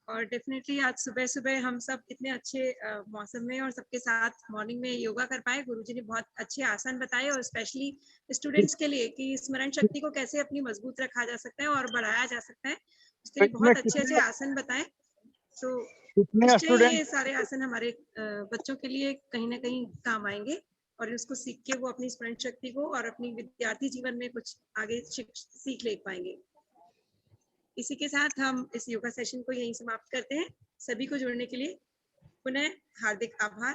और डेफिनेटली आज सुबह सुबह हम सब इतने अच्छे मौसम में और सबके साथ मॉर्निंग में योगा कर पाए। गुरुजी ने बहुत अच्छे आसन बताए, और स्पेशली स्टूडेंट्स के लिए कि स्मरण शक्ति को कैसे अपनी मजबूत रखा जा सकता है और बढ़ाया जा सकता है, उसके लिए बहुत अच्छे अच्छे आसन बताए। तो निश्चय ये सारे आसन हमारे बच्चों के लिए कहीं ना कहीं काम आएंगे, और उसको सीख के वो अपनी स्मरण शक्ति को और अपनी विद्यार्थी जीवन में कुछ आगे सीख ले पाएंगे। इसी के साथ हम इस योगा सेशन को यहीं समाप्त करते हैं। सभी को जुड़ने के लिए पुनः हार्दिक आभार।